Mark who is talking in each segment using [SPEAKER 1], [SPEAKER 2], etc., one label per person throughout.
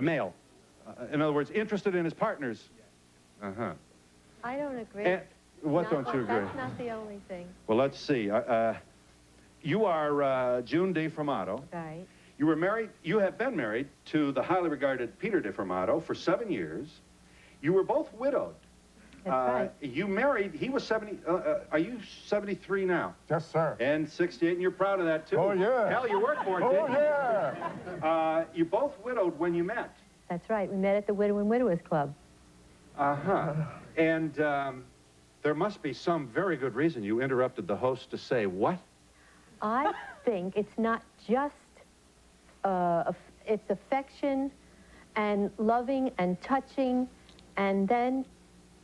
[SPEAKER 1] male. In other words, interested in his partners. Uh-huh.
[SPEAKER 2] I don't agree.
[SPEAKER 1] And what don't you agree?
[SPEAKER 2] That's not the only thing.
[SPEAKER 1] Well, let's see. You are June DeFormato.
[SPEAKER 2] Right.
[SPEAKER 1] You were married, you have been married to the highly regarded Peter DeFormato for 7 years. You were both widowed.
[SPEAKER 2] That's right.
[SPEAKER 1] You married, he was 70, are you 73 now?
[SPEAKER 3] Yes, sir.
[SPEAKER 1] And 68, and you're proud of that, too.
[SPEAKER 3] Oh, yeah.
[SPEAKER 1] Hell, you worked for it,
[SPEAKER 3] Oh,
[SPEAKER 1] didn't you?
[SPEAKER 3] yeah.
[SPEAKER 1] You both widowed when you met.
[SPEAKER 2] That's right. We met at the Widow and Widowers Club.
[SPEAKER 1] Uh-huh. And there must be some very good reason you interrupted the host to say what?
[SPEAKER 2] I think it's not just, it's affection and loving and touching, and then,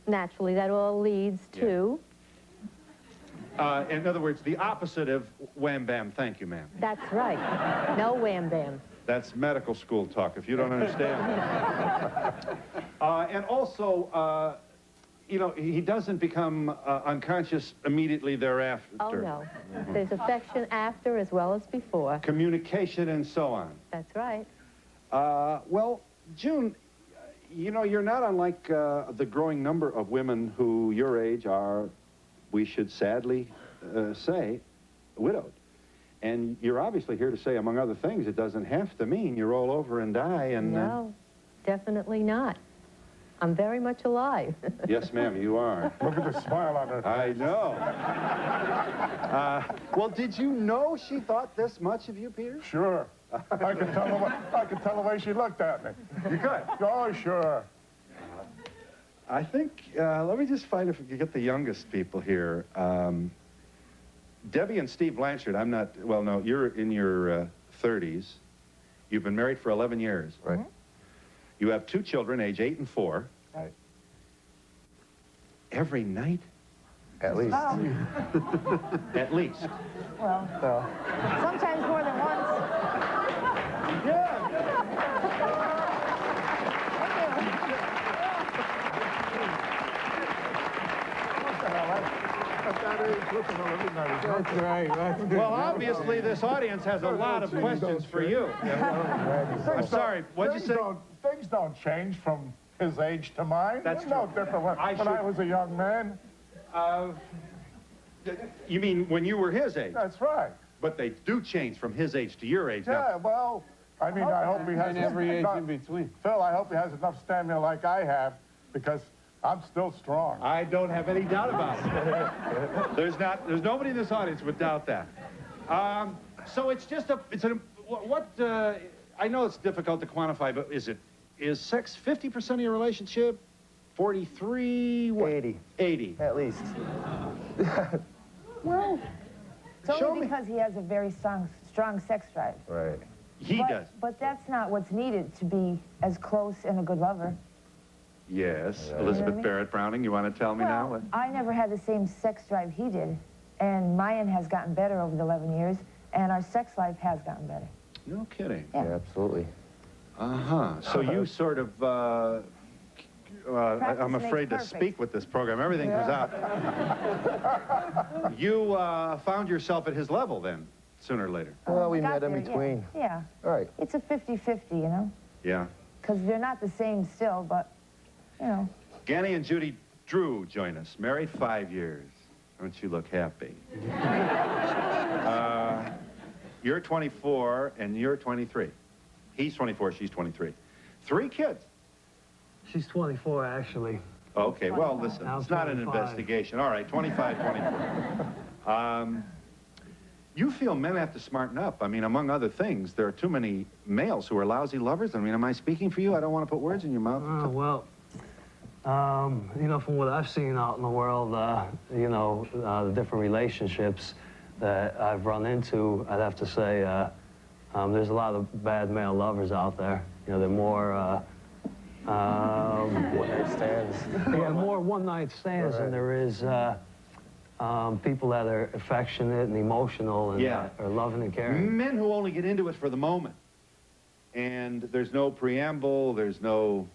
[SPEAKER 2] naturally, that all leads to...
[SPEAKER 1] In other words, the opposite of wham bam, thank you, ma'am.
[SPEAKER 2] That's right. No wham bam.
[SPEAKER 1] That's medical school talk, if you don't understand. And also, you know, he doesn't become unconscious immediately thereafter.
[SPEAKER 2] Oh, no. There's affection after as well as before.
[SPEAKER 1] Communication and so on.
[SPEAKER 2] That's right.
[SPEAKER 1] Well, June, you know, you're not unlike the growing number of women who your age are, we should sadly say, widowed. And you're obviously here to say, among other things, it doesn't have to mean you roll over and die and...
[SPEAKER 2] No, definitely not. I'm very much alive.
[SPEAKER 1] Yes, ma'am, you are.
[SPEAKER 3] Look at the smile on her.
[SPEAKER 1] I know. Well, did you know she thought this much of you, Peter?
[SPEAKER 3] Sure. I could tell the way she looked at me.
[SPEAKER 1] You could?
[SPEAKER 3] Oh, sure.
[SPEAKER 1] I think, let me just find if we can get the youngest people here. Debbie and Steve Blanchard, I'm not, well, no, you're in your 30s. You've been married for 11 years.
[SPEAKER 3] Right.
[SPEAKER 1] You have 2 children, age 8 and 4.
[SPEAKER 3] Right.
[SPEAKER 1] Every night?
[SPEAKER 3] At least.
[SPEAKER 1] At least.
[SPEAKER 4] Well, sometimes more than once.
[SPEAKER 3] That's right.
[SPEAKER 1] Well, obviously, this audience has a lot of questions for you. I'm sorry, what'd you say?
[SPEAKER 3] Things don't change from his age to mine.
[SPEAKER 1] That's
[SPEAKER 3] It's no
[SPEAKER 1] true.
[SPEAKER 3] different when I was a young man.
[SPEAKER 1] You mean when you were his age?
[SPEAKER 3] That's right.
[SPEAKER 1] But they do change from his age to your age.
[SPEAKER 3] Yeah, well, I mean, I hope he has...
[SPEAKER 5] And every age in between.
[SPEAKER 3] Phil, I hope he has enough stamina like I have, because I'm still strong.
[SPEAKER 1] I don't have any doubt about it. There's nobody in this audience would doubt that. So it's just I know it's difficult to quantify, but is sex 50% of your relationship? 43? What?
[SPEAKER 5] 80.
[SPEAKER 1] 80.
[SPEAKER 5] At least.
[SPEAKER 4] Well, it's
[SPEAKER 1] Show
[SPEAKER 4] only
[SPEAKER 1] me.
[SPEAKER 4] because he has a very strong sex drive.
[SPEAKER 5] Right.
[SPEAKER 1] He does.
[SPEAKER 4] But that's not what's needed to be as close and a good lover.
[SPEAKER 1] Yes.
[SPEAKER 5] Yeah.
[SPEAKER 1] Elizabeth
[SPEAKER 4] You know what I mean?
[SPEAKER 1] Barrett Browning, you want to tell me now?
[SPEAKER 4] Well, I never had the same sex drive he did, and mine has gotten better over the 11 years, and our sex life has gotten better.
[SPEAKER 1] No kidding.
[SPEAKER 4] Yeah.
[SPEAKER 5] Yeah, absolutely.
[SPEAKER 1] Uh-huh. So you sort of, I'm
[SPEAKER 4] makes
[SPEAKER 1] afraid to
[SPEAKER 4] perfect.
[SPEAKER 1] speak with this program. Everything comes out. You found yourself at his level then, sooner or later.
[SPEAKER 5] Well, we
[SPEAKER 4] Got
[SPEAKER 5] met in
[SPEAKER 4] there,
[SPEAKER 5] between.
[SPEAKER 4] Yeah.
[SPEAKER 5] All right.
[SPEAKER 4] It's a 50-50, you know?
[SPEAKER 1] Yeah.
[SPEAKER 4] Because they're not the same still, but, you know.
[SPEAKER 1] Ganny and Judy Drew join us. Married 5 years. Don't you look happy? You're 24 and you're 23. He's 24, she's 23. 3 kids.
[SPEAKER 6] She's 24, actually.
[SPEAKER 1] Okay, well, listen,
[SPEAKER 6] I'm
[SPEAKER 1] it's not an
[SPEAKER 6] 25.
[SPEAKER 1] investigation. All right, 25, 24. You feel men have to smarten up. I mean, among other things, there are too many males who are lousy lovers. I mean, am I speaking for you? I don't want to put words in your mouth.
[SPEAKER 6] Well, you know, from what I've seen out in the world, you know, the different relationships that I've run into, I'd have to say there's a lot of bad male lovers out there. You know, they're more...
[SPEAKER 5] One-night stands.
[SPEAKER 6] yeah, more one-night stands than there is people that are affectionate and emotional and are loving and caring.
[SPEAKER 1] Men who only get into it for the moment. And there's no preamble, there's no,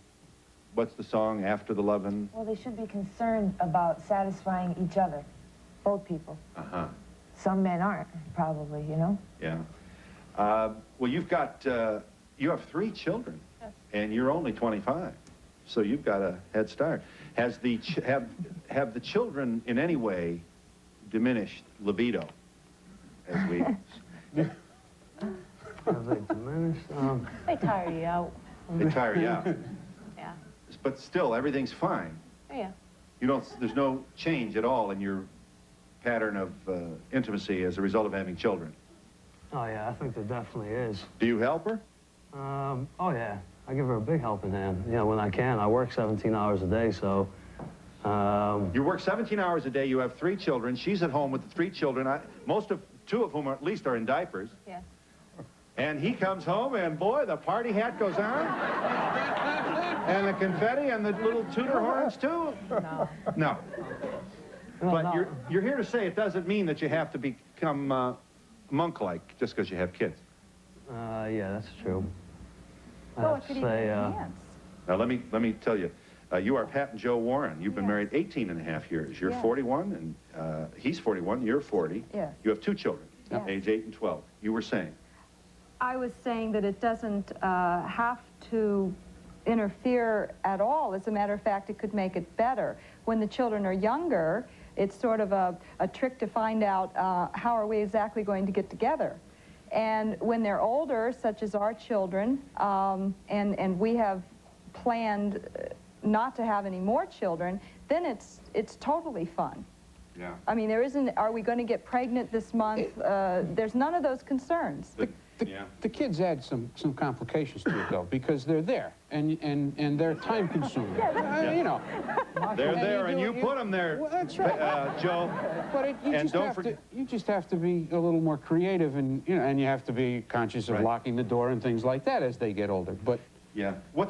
[SPEAKER 1] what's the song, After the Lovin'?
[SPEAKER 4] Well, they should be concerned about satisfying each other, both people.
[SPEAKER 1] Uh-huh,
[SPEAKER 4] Some men aren't, probably, you know?
[SPEAKER 1] yeah. Well, you've got, you have 3 children. and you're only 25. So you've got a head start. Has the have the children in any way diminished libido? As we
[SPEAKER 6] Have they diminished?
[SPEAKER 7] They tire you out.
[SPEAKER 1] they tire you out,
[SPEAKER 7] Yeah.
[SPEAKER 1] but still everything's fine.
[SPEAKER 7] Yeah.
[SPEAKER 1] You don't. There's no change at all in your pattern of intimacy as a result of having children.
[SPEAKER 6] Oh, yeah, I think there definitely is.
[SPEAKER 1] Do you help her?
[SPEAKER 6] Oh, yeah. I give her a big helping hand. You know, when I can. I work 17 hours a day, so...
[SPEAKER 1] You work 17 hours a day. You have 3 children. She's at home with the 3 children. Two of whom at least are in diapers.
[SPEAKER 7] Yeah.
[SPEAKER 1] And he comes home, and boy, the party hat goes on. And the confetti and the little Tudor horns, too?
[SPEAKER 7] No.
[SPEAKER 1] No.
[SPEAKER 6] Well,
[SPEAKER 1] But
[SPEAKER 6] no.
[SPEAKER 1] you're here to say it doesn't mean that you have to become monk-like just because you have kids.
[SPEAKER 6] Yeah, that's true. I
[SPEAKER 7] Well,
[SPEAKER 6] have
[SPEAKER 7] it
[SPEAKER 6] to
[SPEAKER 7] could
[SPEAKER 6] say,
[SPEAKER 7] even enhance.
[SPEAKER 1] Now, let me tell you, you are Pat and Joe Warren. You've been
[SPEAKER 7] Yes.
[SPEAKER 1] married 18 and a half years. You're
[SPEAKER 7] Yes.
[SPEAKER 1] 41, and he's 41. You're 40.
[SPEAKER 7] Yes.
[SPEAKER 1] You have 2 children,
[SPEAKER 7] Yes.
[SPEAKER 1] age 8 and 12. You were saying.
[SPEAKER 8] I was saying that it doesn't have to interfere at all. As a matter of fact, it could make it better. When the children are younger, it's sort of a trick to find out how are we exactly going to get together. And when they're older, such as our children, and we have planned not to have any more children, then it's totally fun.
[SPEAKER 1] Yeah.
[SPEAKER 8] I mean, there isn't, are we going to get pregnant this month? There's none of those concerns.
[SPEAKER 1] Yeah.
[SPEAKER 5] The kids add some complications to it, though, because they're there, and they're time consuming. You know.
[SPEAKER 1] They're there, and you put them there,
[SPEAKER 5] Well, that's right.
[SPEAKER 1] Joe.
[SPEAKER 5] But you just have to be a little more creative, and and you have to be conscious of
[SPEAKER 1] Right.
[SPEAKER 5] locking the door and things like that as they get older. But
[SPEAKER 1] Yeah. Well,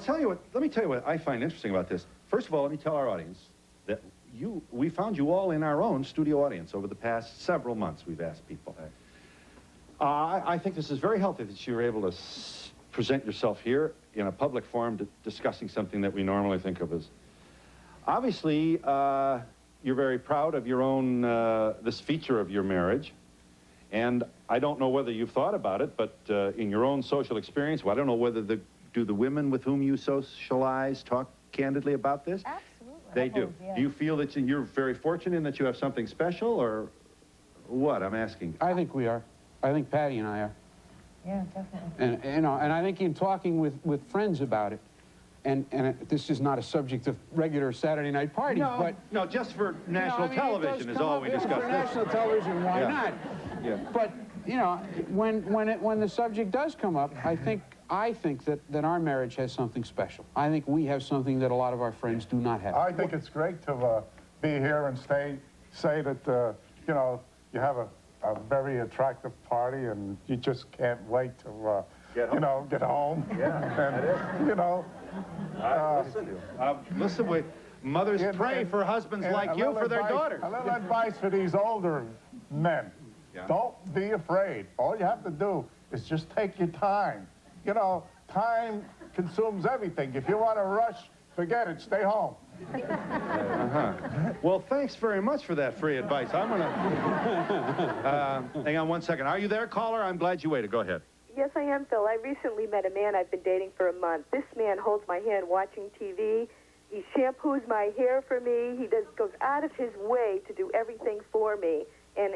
[SPEAKER 1] let me tell you what I find interesting about this. First of all, let me tell our audience that we found you all in our own studio audience over the past several months. We've asked people. I think this is very healthy that you're able to present yourself here in a public forum discussing something that we normally think of as... Obviously, you're very proud of your own, this feature of your marriage. And I don't know whether you've thought about it, but in your own social experience, well, I don't know whether do the women with whom you socialize talk candidly about this?
[SPEAKER 8] Absolutely.
[SPEAKER 1] They do.
[SPEAKER 4] Yeah.
[SPEAKER 1] Do you feel that you're very fortunate in that you have something special, or what? I'm asking.
[SPEAKER 5] I think we are. I think Patty and I are.
[SPEAKER 4] Yeah, definitely.
[SPEAKER 5] And I think in talking with friends about it, and this is not a subject of regular Saturday night parties, but
[SPEAKER 1] No, just for national
[SPEAKER 5] I mean, it
[SPEAKER 1] television
[SPEAKER 5] does
[SPEAKER 1] is
[SPEAKER 5] come
[SPEAKER 1] all
[SPEAKER 5] up,
[SPEAKER 1] we
[SPEAKER 5] yeah,
[SPEAKER 1] discuss.
[SPEAKER 5] For national television, why
[SPEAKER 1] Yeah.
[SPEAKER 5] not?
[SPEAKER 1] Yeah.
[SPEAKER 5] But when the subject does come up, I think that our marriage has something special. I think we have something that a lot of our friends do not have.
[SPEAKER 3] I think it's great to be here and say that, you have a very attractive party and you just can't wait to,
[SPEAKER 1] Get home.
[SPEAKER 3] get home.
[SPEAKER 1] Yeah,
[SPEAKER 3] And,
[SPEAKER 1] listen, mothers pray for husbands
[SPEAKER 3] and
[SPEAKER 1] like
[SPEAKER 3] a
[SPEAKER 1] you
[SPEAKER 3] little
[SPEAKER 1] for their
[SPEAKER 3] advice-
[SPEAKER 1] daughters.
[SPEAKER 3] A little advice for these older men.
[SPEAKER 1] Yeah.
[SPEAKER 3] Don't be afraid. All you have to do is just take your time. Time consumes everything. If you want to rush, forget it. Stay home.
[SPEAKER 1] Well, thanks very much for that free advice. I'm gonna hang on one second. Are you there, caller? I'm glad you waited. Go ahead.
[SPEAKER 9] Yes, I am, Phil. I recently met a man I've been dating for a month. This man holds my hand watching TV. He shampoos my hair for me. He goes out of his way to do everything for me. And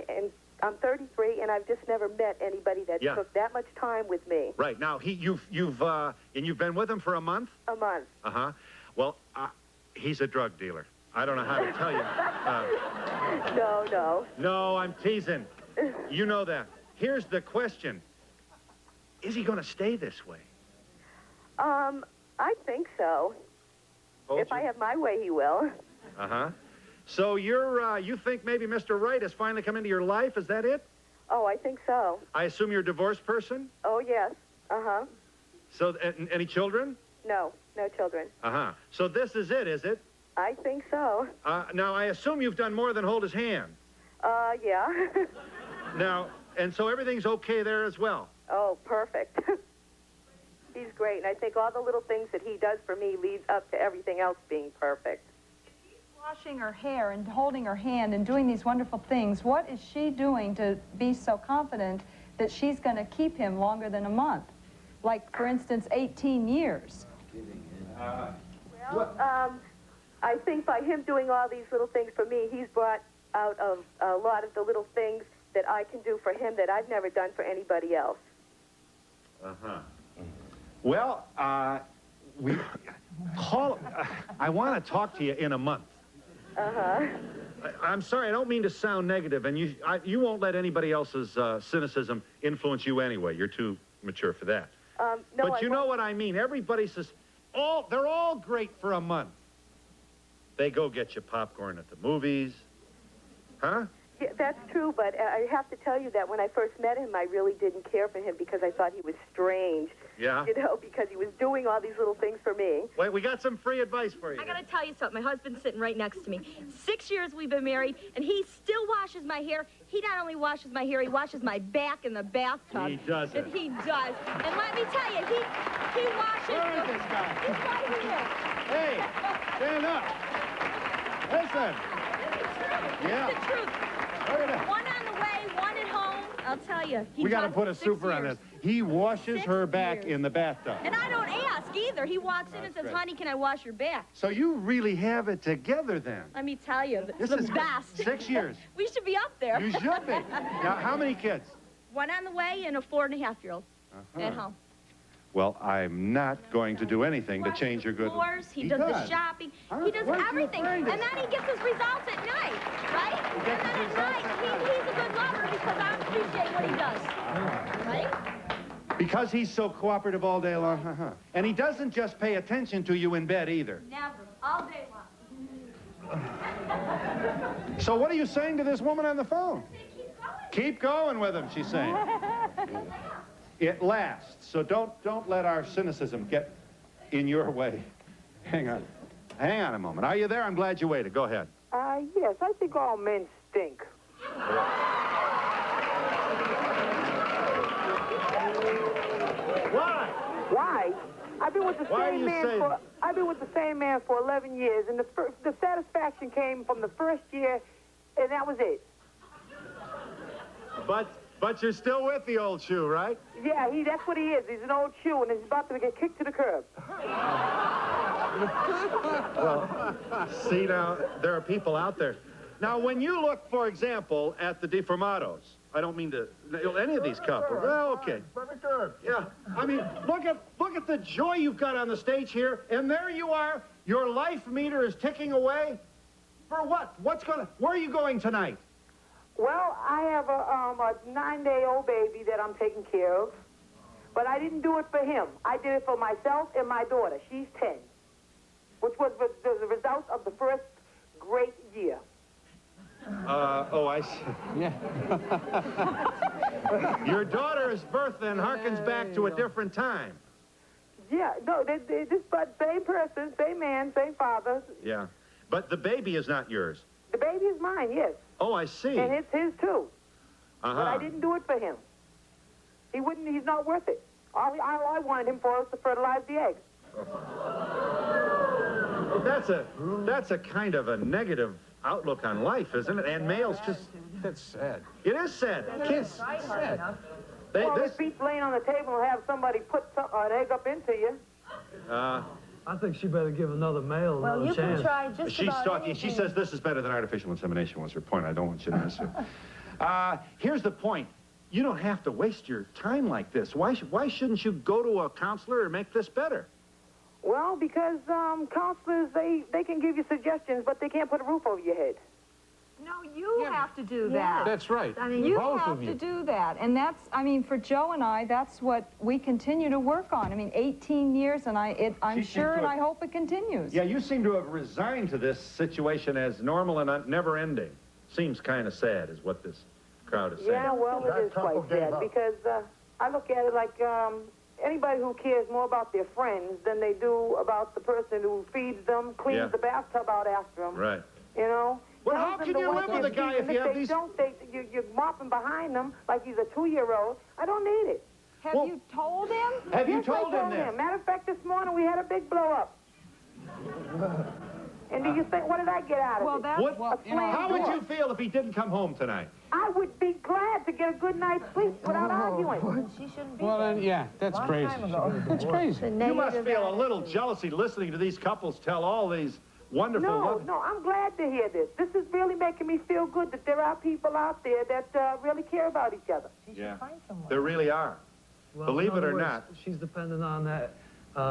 [SPEAKER 9] I'm 33, and I've just never met anybody that
[SPEAKER 1] Yeah.
[SPEAKER 9] took that much time with me.
[SPEAKER 1] Right now, you've been with him for a month.
[SPEAKER 9] A month.
[SPEAKER 1] Well, he's a drug dealer. I don't know how to tell you.
[SPEAKER 9] No.
[SPEAKER 1] No, I'm teasing. You know that. Here's the question: is he going to stay this way?
[SPEAKER 9] I think so. If I have my way, he will.
[SPEAKER 1] So you think maybe Mr. Right has finally come into your life? Is that it?
[SPEAKER 9] Oh, I think so.
[SPEAKER 1] I assume you're a divorced person.
[SPEAKER 9] Oh, yes.
[SPEAKER 1] So any children?
[SPEAKER 9] No children.
[SPEAKER 1] So this is it, is it?
[SPEAKER 9] I think so.
[SPEAKER 1] Now I assume you've done more than hold his hand.
[SPEAKER 9] Yeah.
[SPEAKER 1] Now, and so everything's okay there as well.
[SPEAKER 9] Oh, perfect. He's great, and I think all the little things that he does for me leads up to everything else being perfect.
[SPEAKER 8] Washing her hair and holding her hand and doing these wonderful things, what is she doing to be so confident that she's going to keep him longer than a month? Like, for instance, 18 years.
[SPEAKER 9] I think by him doing all these little things for me, he's brought out a lot of the little things that I can do for him that I've never done for anybody else.
[SPEAKER 1] Uh-huh. Well, we call. I want to talk to you in a month.
[SPEAKER 9] Uh-huh.
[SPEAKER 1] I'm sorry, I don't mean to sound negative, and you won't let anybody else's cynicism influence you anyway. You're too mature for that.
[SPEAKER 9] No,
[SPEAKER 1] but you know what I mean. Everybody says, they're all great for a month. They go get you popcorn at the movies. Huh?
[SPEAKER 9] Yeah, that's true, but I have to tell you that when I first met him, I really didn't care for him because I thought he was strange.
[SPEAKER 1] Yeah?
[SPEAKER 9] You know, because he was doing all these little things for me.
[SPEAKER 1] Wait, we got some free advice for you.
[SPEAKER 10] I gotta tell you something. My husband's sitting right next to me. 6 years we've been married, and he still washes my hair. He not only washes my hair, he washes my back in the bathtub.
[SPEAKER 1] He does it.
[SPEAKER 10] And he does. And let me tell you, he washes.
[SPEAKER 1] Where is this guy?
[SPEAKER 10] He's right here.
[SPEAKER 1] Hey, stand up. Listen. Yeah.
[SPEAKER 10] It's the truth.
[SPEAKER 1] Look at that.
[SPEAKER 10] One on the way, one at home. I'll tell you.
[SPEAKER 1] We got to put a super on this. He washes
[SPEAKER 10] 6
[SPEAKER 1] her back
[SPEAKER 10] years.
[SPEAKER 1] in the bathtub.
[SPEAKER 10] And I don't ask either. He walks in and says,
[SPEAKER 1] great.
[SPEAKER 10] honey, can I wash your back?
[SPEAKER 1] So you really have it together then.
[SPEAKER 10] Let me tell you,
[SPEAKER 1] This
[SPEAKER 10] the
[SPEAKER 1] is
[SPEAKER 10] best.
[SPEAKER 1] 6 years.
[SPEAKER 10] We should be up there.
[SPEAKER 1] You should be. Now, how many kids?
[SPEAKER 10] One on the way and a 4.5-year-old at home.
[SPEAKER 1] Well, I'm not going to do anything to change your good...
[SPEAKER 10] Floors, he does the shopping, he does
[SPEAKER 1] Why is he
[SPEAKER 10] everything,
[SPEAKER 1] afraid?
[SPEAKER 10] and then he gets his results at night, right? And then at night, he's a good lover because I appreciate what he does, right?
[SPEAKER 1] Because he's so cooperative all day long. And he doesn't just pay attention to you in bed either.
[SPEAKER 10] Never, all day long.
[SPEAKER 1] So what are you saying to this woman on the phone? Keep going with him, she's saying. It lasts, so don't let our cynicism get in your way. Hang on. Hang on a moment. Are you there? I'm glad you waited. Go ahead.
[SPEAKER 9] Yes, I think all men stink.
[SPEAKER 1] Why?
[SPEAKER 9] Why? I've been with the
[SPEAKER 1] Why do
[SPEAKER 9] same
[SPEAKER 1] you
[SPEAKER 9] man
[SPEAKER 1] say
[SPEAKER 9] for
[SPEAKER 1] that?
[SPEAKER 9] I've been with the same man for 11 years, and the satisfaction came from the first year, and that was it.
[SPEAKER 1] But you're still with the old shoe, right?
[SPEAKER 9] Yeah, that's what he is. He's an old shoe, and he's about to get kicked to the curb.
[SPEAKER 1] Well, see now, there are people out there. Now, when you look, for example, at the deformados, I don't mean to any of these couples. Well, okay.
[SPEAKER 3] Very good.
[SPEAKER 1] Yeah, I mean, look at the joy you've got on the stage here, and there you are. Your life meter is ticking away. For what? Where are you going tonight?
[SPEAKER 9] Well, I have a 9-day-old baby that I'm taking care of, but I didn't do it for him. I did it for myself and my daughter. She's 10, which was the result of the first great year.
[SPEAKER 1] Oh, I see.
[SPEAKER 5] Yeah.
[SPEAKER 1] Your daughter's birth then harkens back to a different time.
[SPEAKER 9] Yeah, no, they just but same person, same man, same father.
[SPEAKER 1] Yeah, but the baby is not yours.
[SPEAKER 9] The baby is mine, yes,
[SPEAKER 1] Oh, I see.
[SPEAKER 9] and it's his too. But I
[SPEAKER 1] Uh-huh.
[SPEAKER 9] didn't do it for him. He wouldn't. He's not worth it. All I wanted him for was to fertilize the eggs.
[SPEAKER 1] That's a kind of a negative outlook on life, isn't it? And males just...
[SPEAKER 5] That's sad.
[SPEAKER 1] It is sad. Kids...
[SPEAKER 5] Sad.
[SPEAKER 9] Well, this beats laying on the table and have somebody put an egg up into you.
[SPEAKER 6] I think she better give another male
[SPEAKER 4] Well,
[SPEAKER 6] another
[SPEAKER 4] you
[SPEAKER 6] chance.
[SPEAKER 4] can try just
[SPEAKER 1] She's
[SPEAKER 4] about
[SPEAKER 1] talking.
[SPEAKER 4] anything.
[SPEAKER 1] She says this is better than artificial insemination was her point. I don't want you to miss it. Here's the point. You don't have to waste your time like this. Why shouldn't you go to a counselor and make this better?
[SPEAKER 9] Well, because counselors, they can give you suggestions, but they can't put a roof over your head.
[SPEAKER 8] No, you have to do that.
[SPEAKER 5] That's right.
[SPEAKER 8] I mean, you
[SPEAKER 5] Both
[SPEAKER 8] have
[SPEAKER 5] of you.
[SPEAKER 8] to do that. And that's, I mean, for Joe and I, that's what we continue to work on. I mean, 18 years, and I'm
[SPEAKER 1] She
[SPEAKER 8] sure
[SPEAKER 1] seems
[SPEAKER 8] and
[SPEAKER 1] to
[SPEAKER 8] I
[SPEAKER 1] have-
[SPEAKER 8] hope it continues.
[SPEAKER 1] Yeah, you seem to have resigned to this situation as normal and never ending. Seems kind of sad, is what this crowd is saying.
[SPEAKER 9] Yeah, well,
[SPEAKER 3] That
[SPEAKER 9] it is
[SPEAKER 3] couple
[SPEAKER 9] quite
[SPEAKER 3] gave
[SPEAKER 9] sad
[SPEAKER 3] up.
[SPEAKER 9] because I look at it like anybody who cares more about their friends than they do about the person who feeds them, cleans
[SPEAKER 1] Yeah.
[SPEAKER 9] the bathtub out after them.
[SPEAKER 1] Right.
[SPEAKER 9] You know?
[SPEAKER 1] Well,
[SPEAKER 9] Tells
[SPEAKER 1] how
[SPEAKER 9] them
[SPEAKER 1] can
[SPEAKER 9] to
[SPEAKER 1] you
[SPEAKER 9] wipe
[SPEAKER 1] live with
[SPEAKER 9] their
[SPEAKER 1] a guy
[SPEAKER 9] feet,
[SPEAKER 1] if
[SPEAKER 9] and
[SPEAKER 1] you have
[SPEAKER 9] they
[SPEAKER 1] these-
[SPEAKER 9] don't, you're mopping behind him like he's a 2-year-old. I don't need it.
[SPEAKER 8] Have
[SPEAKER 1] Well,
[SPEAKER 8] you told him?
[SPEAKER 1] Have you
[SPEAKER 9] Yes,
[SPEAKER 1] told
[SPEAKER 9] I
[SPEAKER 1] him this?
[SPEAKER 9] Matter of fact, this morning we had a big blow-up. And do you think, what did I get out of
[SPEAKER 8] Well,
[SPEAKER 9] it?
[SPEAKER 8] that's
[SPEAKER 1] What,
[SPEAKER 8] a slam
[SPEAKER 1] how would
[SPEAKER 8] door.
[SPEAKER 1] you feel if he didn't come home tonight?
[SPEAKER 9] I would be glad to get a good night's sleep without arguing.
[SPEAKER 4] She shouldn't be
[SPEAKER 5] Well,
[SPEAKER 4] there.
[SPEAKER 5] then, yeah, that's
[SPEAKER 4] Long
[SPEAKER 5] crazy.
[SPEAKER 4] time ago.
[SPEAKER 5] That's crazy.
[SPEAKER 2] The
[SPEAKER 1] You must
[SPEAKER 2] negative
[SPEAKER 1] feel a little
[SPEAKER 2] attitude.
[SPEAKER 1] jealousy listening to these couples tell all these wonderful...
[SPEAKER 9] No, I'm glad to hear this. This is really making me feel good that there are people out there that really care about each other.
[SPEAKER 4] She should
[SPEAKER 1] Yeah,
[SPEAKER 4] find someone.
[SPEAKER 1] there really are.
[SPEAKER 6] Well,
[SPEAKER 1] Believe
[SPEAKER 6] in
[SPEAKER 1] it or
[SPEAKER 6] other words,
[SPEAKER 1] not.
[SPEAKER 6] she's dependent on that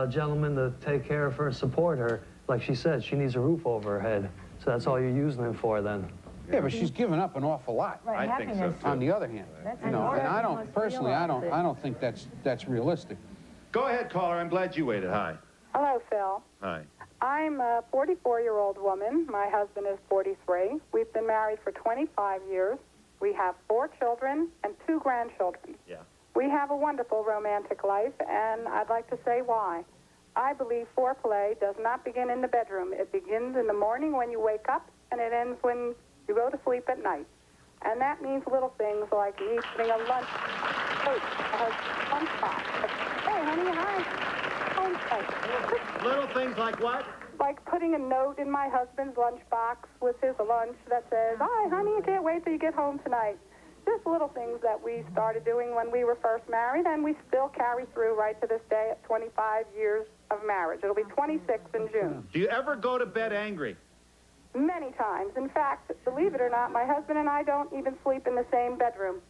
[SPEAKER 6] gentleman to take care of her, support her. Like she said, she needs a roof over her head. So that's all you're using him for then.
[SPEAKER 5] Yeah, but she's given up an awful lot.
[SPEAKER 4] Right,
[SPEAKER 1] I think so,
[SPEAKER 4] happiness.
[SPEAKER 1] too.
[SPEAKER 5] On the other hand,
[SPEAKER 4] That's
[SPEAKER 5] you know,
[SPEAKER 4] important.
[SPEAKER 5] and I
[SPEAKER 2] You
[SPEAKER 5] don't
[SPEAKER 2] must
[SPEAKER 5] personally, I
[SPEAKER 2] realize
[SPEAKER 5] don't think that's realistic.
[SPEAKER 1] Go ahead, caller. I'm glad you waited. Hi.
[SPEAKER 11] Hello, Phil.
[SPEAKER 1] Hi.
[SPEAKER 11] I'm a 44-year-old woman. My husband is 43. We've been married for 25 years. We have 4 children and 2 grandchildren.
[SPEAKER 1] Yeah.
[SPEAKER 11] We have a wonderful romantic life, and I'd like to say why. I believe foreplay does not begin in the bedroom. It begins in the morning when you wake up, and it ends when you go to sleep at night. And that means little things like me putting a lunchbox. Hey, honey, hi. Lunchbox.
[SPEAKER 1] Little things like what?
[SPEAKER 11] Like putting a note in my husband's lunchbox with his lunch that says, "Hi, honey, I can't wait till you get home tonight." Just little things that we started doing when we were first married, and we still carry through right to this day at 25 years of marriage. It'll be 26 in June.
[SPEAKER 1] Do you ever go to bed angry?
[SPEAKER 11] Many times. In fact, believe it or not, my husband and I don't even sleep in the same bedroom.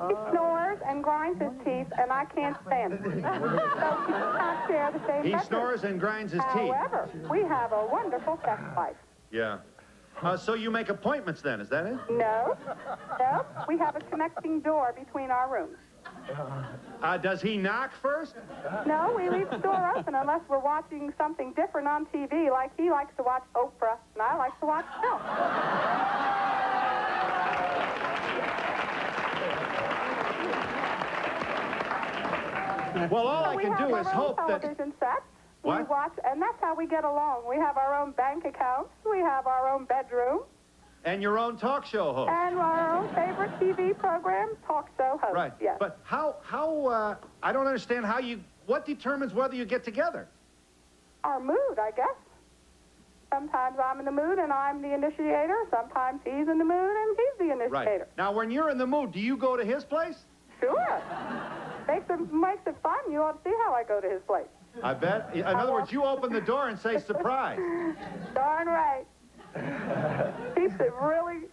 [SPEAKER 11] He snores and grinds his teeth, and I can't stand it. So we cannot share the same
[SPEAKER 1] He
[SPEAKER 11] bedroom.
[SPEAKER 1] snores and grinds his teeth.
[SPEAKER 11] However, we have a wonderful sex life.
[SPEAKER 1] Yeah. So you make appointments then, is that it?
[SPEAKER 11] No, no, we have a connecting door between our rooms.
[SPEAKER 1] Does he knock first?
[SPEAKER 11] No, we leave the door open unless we're watching something different on TV, like he likes to watch Oprah, and I like to watch film.
[SPEAKER 1] Well, all I
[SPEAKER 11] We
[SPEAKER 1] can
[SPEAKER 11] have
[SPEAKER 1] do
[SPEAKER 11] our
[SPEAKER 1] is
[SPEAKER 11] own
[SPEAKER 1] hope that...
[SPEAKER 11] television sets. We
[SPEAKER 1] What?
[SPEAKER 11] watch, and that's how we get along. We have our own bank accounts. We have our own bedroom.
[SPEAKER 1] And your own talk show host.
[SPEAKER 11] And our own favorite TV program, talk show host.
[SPEAKER 1] Right.
[SPEAKER 11] Yes.
[SPEAKER 1] But I don't understand what determines whether you get together?
[SPEAKER 11] Our mood, I guess. Sometimes I'm in the mood and I'm the initiator. Sometimes he's in the mood and he's the initiator.
[SPEAKER 1] Right. Now, when you're in the mood, do you go to his place?
[SPEAKER 11] Sure. Makes it fun. You ought to see how I go to his place.
[SPEAKER 1] I bet. In other words, you open the door and say, surprise.
[SPEAKER 11] Darn right. Keeps it really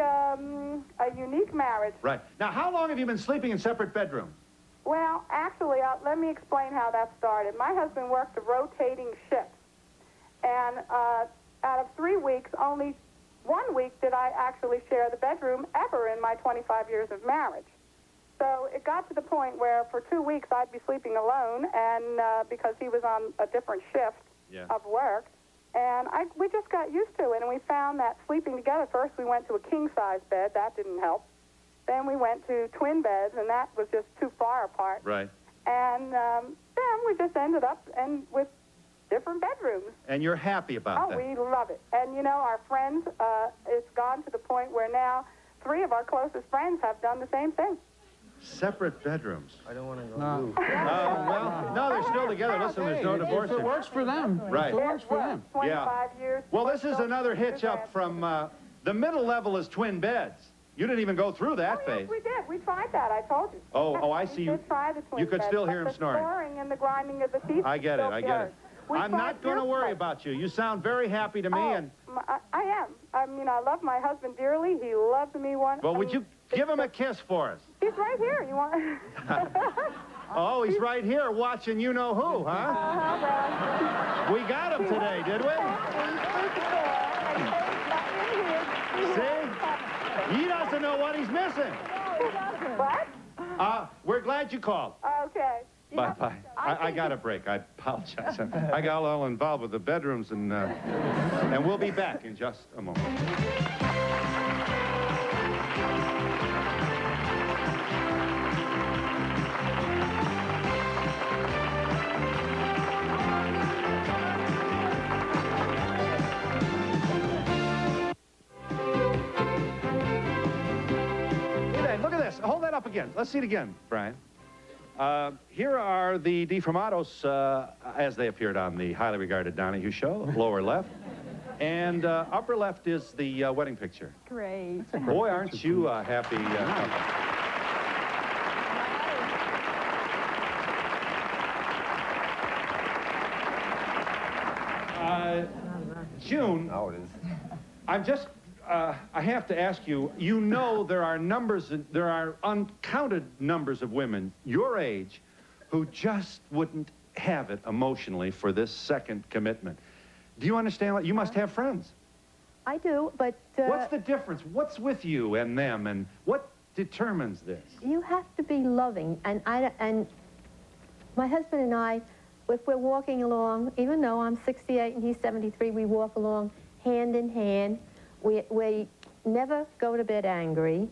[SPEAKER 11] a unique marriage.
[SPEAKER 1] Right. Now, how long have you been sleeping in separate bedrooms?
[SPEAKER 11] Well, actually, let me explain how that started. My husband worked a rotating shift. And out of 3 weeks, only 1 week did I actually share the bedroom ever in my 25 years of marriage. So it got to the point where for 2 weeks I'd be sleeping alone, and because he was on a different shift of work. And we just got used to it, and we found that sleeping together, first we went to a king-size bed. That didn't help. Then we went to twin beds, and that was just too far apart.
[SPEAKER 1] Right.
[SPEAKER 11] And then we just ended up with different bedrooms.
[SPEAKER 1] And you're happy about that?
[SPEAKER 11] Oh, we love it. And, you know, our friends, it's gone to the point where now 3 of our closest friends have done the same thing.
[SPEAKER 1] Separate bedrooms.
[SPEAKER 6] I don't want to go.
[SPEAKER 5] No.
[SPEAKER 1] Well, no, they're still together. Listen, there's no divorce.
[SPEAKER 5] If it works for them,
[SPEAKER 1] Right.
[SPEAKER 5] if it works for them.
[SPEAKER 11] 25 years.
[SPEAKER 1] Well, this is another hitch up from the middle level is twin beds. You didn't even go through that phase.
[SPEAKER 11] Yes, we did. We tried that. I told you.
[SPEAKER 1] Oh, I see.
[SPEAKER 11] We did try the twin
[SPEAKER 1] You could
[SPEAKER 11] beds,
[SPEAKER 1] still
[SPEAKER 11] but
[SPEAKER 1] hear him
[SPEAKER 11] the
[SPEAKER 1] snoring.
[SPEAKER 11] snoring and the grinding of the teeth.
[SPEAKER 1] I get it.
[SPEAKER 11] still
[SPEAKER 1] I get
[SPEAKER 11] carried.
[SPEAKER 1] it.
[SPEAKER 11] We
[SPEAKER 1] I'm
[SPEAKER 11] tried
[SPEAKER 1] not going to
[SPEAKER 11] your
[SPEAKER 1] worry
[SPEAKER 11] place.
[SPEAKER 1] about you. You sound very happy to me. And
[SPEAKER 11] I am. I mean, I love my husband dearly. He loves me one.
[SPEAKER 1] well, would you give him a kiss for us?
[SPEAKER 11] He's right here. You want?
[SPEAKER 1] Oh, he's right here watching you know who, huh? We got him today, did we? See? He doesn't know what he's missing.
[SPEAKER 11] What?
[SPEAKER 1] We're glad you called.
[SPEAKER 11] Okay.
[SPEAKER 1] Bye-bye. I got a break. I apologize. I got all involved with the bedrooms, and we'll be back in just a moment. Hey, look at this. Hold that up again. Let's see it again, Brian. Here are the DeFramatos as they appeared on the highly regarded Donahue show, lower left. And upper left is the wedding picture.
[SPEAKER 8] Great.
[SPEAKER 1] Boy, aren't you a happy couple. June.
[SPEAKER 12] Oh, it is.
[SPEAKER 1] I'm just, I have to ask you, you know there are uncounted numbers of women your age who just wouldn't have it emotionally for this second commitment. Do you understand what? You must have friends.
[SPEAKER 2] I do, but...
[SPEAKER 1] What's the difference? What's with you and them, and what determines this?
[SPEAKER 2] You have to be loving, and my husband and I, if we're walking along, even though I'm 68 and he's 73, we walk along hand in hand. We never go to bed angry.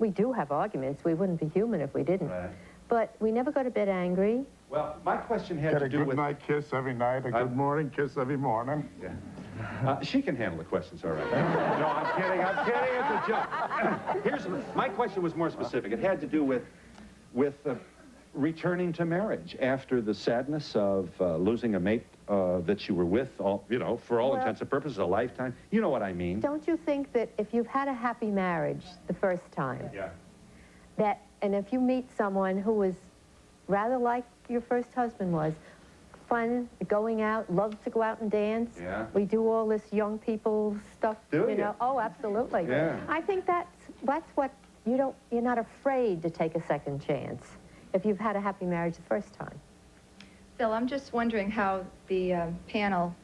[SPEAKER 2] We do have arguments. We wouldn't be human if we didn't.
[SPEAKER 1] Right.
[SPEAKER 2] But we never go to bed angry.
[SPEAKER 1] Well, my question had to do
[SPEAKER 3] Get a
[SPEAKER 1] with...
[SPEAKER 3] good night kiss every night, a good morning kiss every morning.
[SPEAKER 1] Yeah. She can handle the questions, all right. No, I'm kidding. It's a joke. My question was more specific. It had to do with returning to marriage after the sadness of losing a mate that you were with, for all intents and purposes, a lifetime. You know what I mean.
[SPEAKER 2] Don't you think that if you've had a happy marriage the first time, and if you meet someone who was rather like your first husband was, fun, going out, loved to go out and dance.
[SPEAKER 1] Yeah.
[SPEAKER 2] We do all this young people stuff.
[SPEAKER 1] Do
[SPEAKER 2] you know? Oh, absolutely.
[SPEAKER 1] Yeah.
[SPEAKER 2] I think that's what you're not afraid to take a second chance if you've had a happy marriage the first time.
[SPEAKER 13] Phil, I'm just wondering how the panel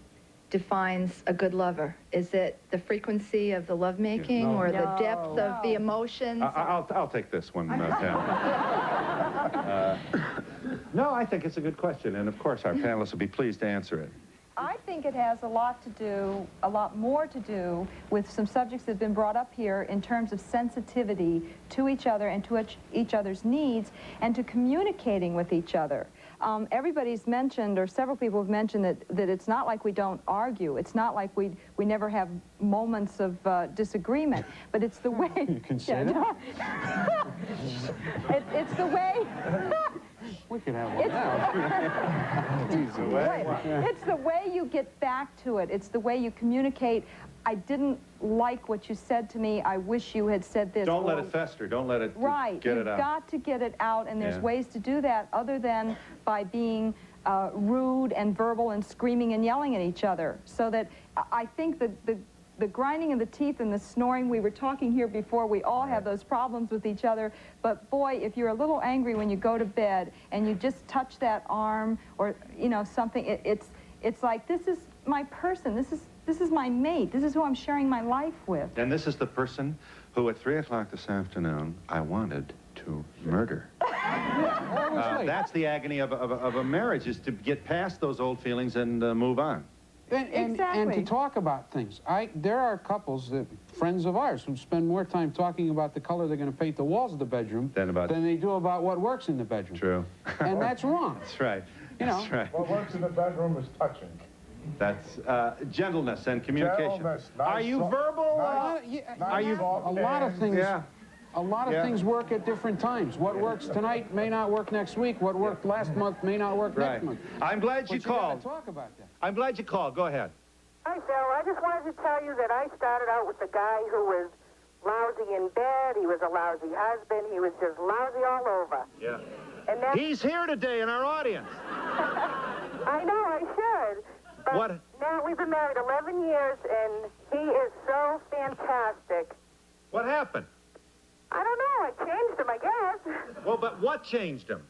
[SPEAKER 13] defines a good lover. Is it the frequency of the lovemaking or the depth of the emotions?
[SPEAKER 1] I'll take this one, Pam. No, I think it's a good question, and of course our panelists will be pleased to answer it.
[SPEAKER 8] I think it has a lot more to do with some subjects that have been brought up here in terms of sensitivity to each other and to each other's needs and to communicating with each other. Everybody's mentioned, or several people have mentioned, that it's not like we don't argue. It's not like we never have moments of disagreement, but it's the way...
[SPEAKER 5] You can say that.
[SPEAKER 8] It's the way...
[SPEAKER 5] We could have one now.
[SPEAKER 8] It's the way you get back to it. It's the way you communicate. I didn't like what you said to me. I wish you had said this.
[SPEAKER 1] Don't let it fester. Don't let it get it out.
[SPEAKER 8] You've got to get it out, and there's ways to do that other than by being rude and verbal and screaming and yelling at each other. So that I think that the grinding of the teeth and the snoring, we were talking here before, we all have those problems with each other, but boy, if you're a little angry when you go to bed and you just touch that arm or, something, it's like, this is my person, this is my mate, this is who I'm sharing my life with.
[SPEAKER 1] And this is the person who at 3 o'clock this afternoon I wanted to murder. That's the agony of a marriage, is to get past those old feelings and move on.
[SPEAKER 5] And to talk about things. There are couples, friends of ours, who spend more time talking about the color they're going to paint the walls of the bedroom than they do about what works in the bedroom.
[SPEAKER 1] True.
[SPEAKER 5] And that's wrong.
[SPEAKER 1] That's right. That's right.
[SPEAKER 3] What works in the bedroom is touching.
[SPEAKER 1] That's gentleness and communication.
[SPEAKER 3] Gentleness,
[SPEAKER 1] Are you verbal?
[SPEAKER 5] Are you? A lot of things.
[SPEAKER 1] Yeah.
[SPEAKER 5] A lot of things work at different times. What works tonight may not work next week. What worked last month may not work next month.
[SPEAKER 1] I'm glad you called.
[SPEAKER 5] Talk about that.
[SPEAKER 1] I'm glad you called. Go ahead.
[SPEAKER 9] Hi, Phil. I just wanted to tell you that I started out with a guy who was lousy in bed. He was a lousy husband. He was just lousy all over.
[SPEAKER 1] Yeah.
[SPEAKER 9] And then
[SPEAKER 1] He's here today in our audience.
[SPEAKER 9] I know, I should. But
[SPEAKER 1] What?
[SPEAKER 9] now we've been married 11 years, and he is so fantastic.
[SPEAKER 1] What happened?
[SPEAKER 9] I don't know. I changed him, I guess.
[SPEAKER 1] Well, but what changed him?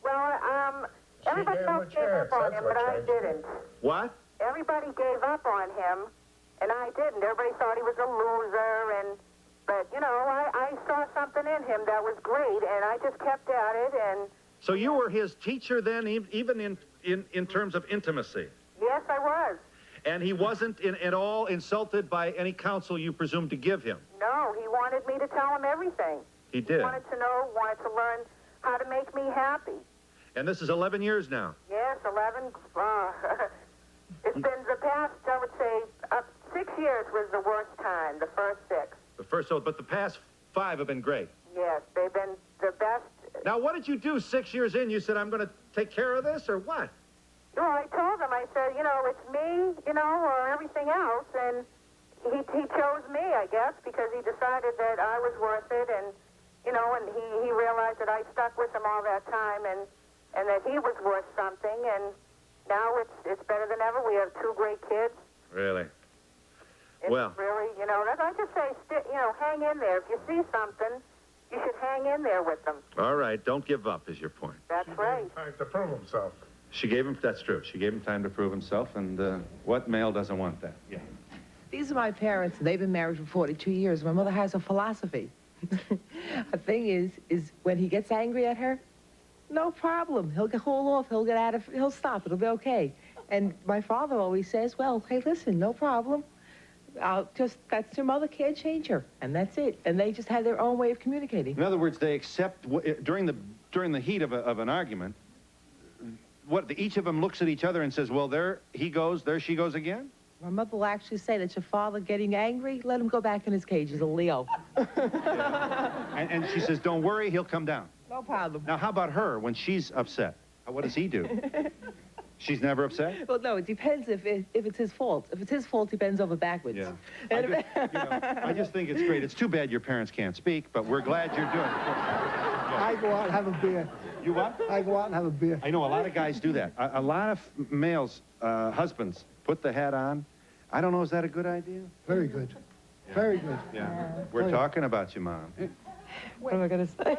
[SPEAKER 9] Well, everybody
[SPEAKER 3] gave him a
[SPEAKER 9] else gave up
[SPEAKER 3] chance.
[SPEAKER 9] on
[SPEAKER 3] That's
[SPEAKER 9] him,
[SPEAKER 3] what
[SPEAKER 9] but I
[SPEAKER 3] changed him.
[SPEAKER 9] didn't.
[SPEAKER 1] What?
[SPEAKER 9] Everybody gave up on him, and I didn't. Everybody thought he was a loser, but I saw something in him that was great, and I just kept at it, and...
[SPEAKER 1] So you were his teacher then, even in terms of intimacy?
[SPEAKER 9] Yes, I was.
[SPEAKER 1] And he wasn't at all insulted by any counsel you presumed to give him?
[SPEAKER 9] No, he wanted me to tell him everything.
[SPEAKER 1] He did?
[SPEAKER 9] He wanted to learn how to make me happy.
[SPEAKER 1] And this is 11 years now?
[SPEAKER 9] Yes, 11. It's been the past, I would say, 6 years was the worst time, the first 6.
[SPEAKER 1] But the past 5 have been great.
[SPEAKER 9] Yes, they've been the best
[SPEAKER 1] Now, what did you do 6 years in? You said, I'm going to take care of this, or what?
[SPEAKER 11] Well, I told him, I said, you know, it's me, you know, or everything else, and he chose me, I guess, because he decided that I was worth it, and, you know, and he realized that I stuck with him all that time, and that he was worth something, and now it's better than ever. We have 2 great kids.
[SPEAKER 1] Really?
[SPEAKER 11] It's really, you know, I just say, you know, hang in there. If you see something, you should hang in there with them.
[SPEAKER 1] All right, don't give up is your point.
[SPEAKER 11] That's right.
[SPEAKER 3] Time to prove himself.
[SPEAKER 1] She gave him, that's true, she gave him time to prove himself, and what male doesn't want that? Yeah.
[SPEAKER 12] These are my parents, and they've been married for 42 years. My mother has a philosophy. The thing is when he gets angry at her, no problem. He'll cool off, he'll stop, it'll be okay. And my father always says, well, hey, listen, no problem. That's your mother, can't change her, and that's it. And they just have their own way of communicating.
[SPEAKER 1] In other words, they accept, during the heat of an argument, each of them looks at each other and says, well, there he goes, there she goes again?
[SPEAKER 12] My mother will actually say that your father getting angry, let him go back in his cage. He's a Leo.
[SPEAKER 1] And she says, don't worry, he'll come down.
[SPEAKER 12] No problem.
[SPEAKER 1] Now, how about her when she's upset? What does he do? She's never upset?
[SPEAKER 12] Well, no, it depends if it's his fault. If it's his fault, he bends over backwards.
[SPEAKER 1] Yeah. I just think it's great. It's too bad your parents can't speak, but we're glad you're doing it.
[SPEAKER 14] I go out and have a beer.
[SPEAKER 1] You what?
[SPEAKER 14] I go out and have a beer.
[SPEAKER 1] I know a lot of guys do that. A lot of males, husbands, put the hat on. I don't know, is that a good idea?
[SPEAKER 14] Very good. Yeah. Very good.
[SPEAKER 1] Yeah. We're talking about you, Mom.
[SPEAKER 12] What am I going to say?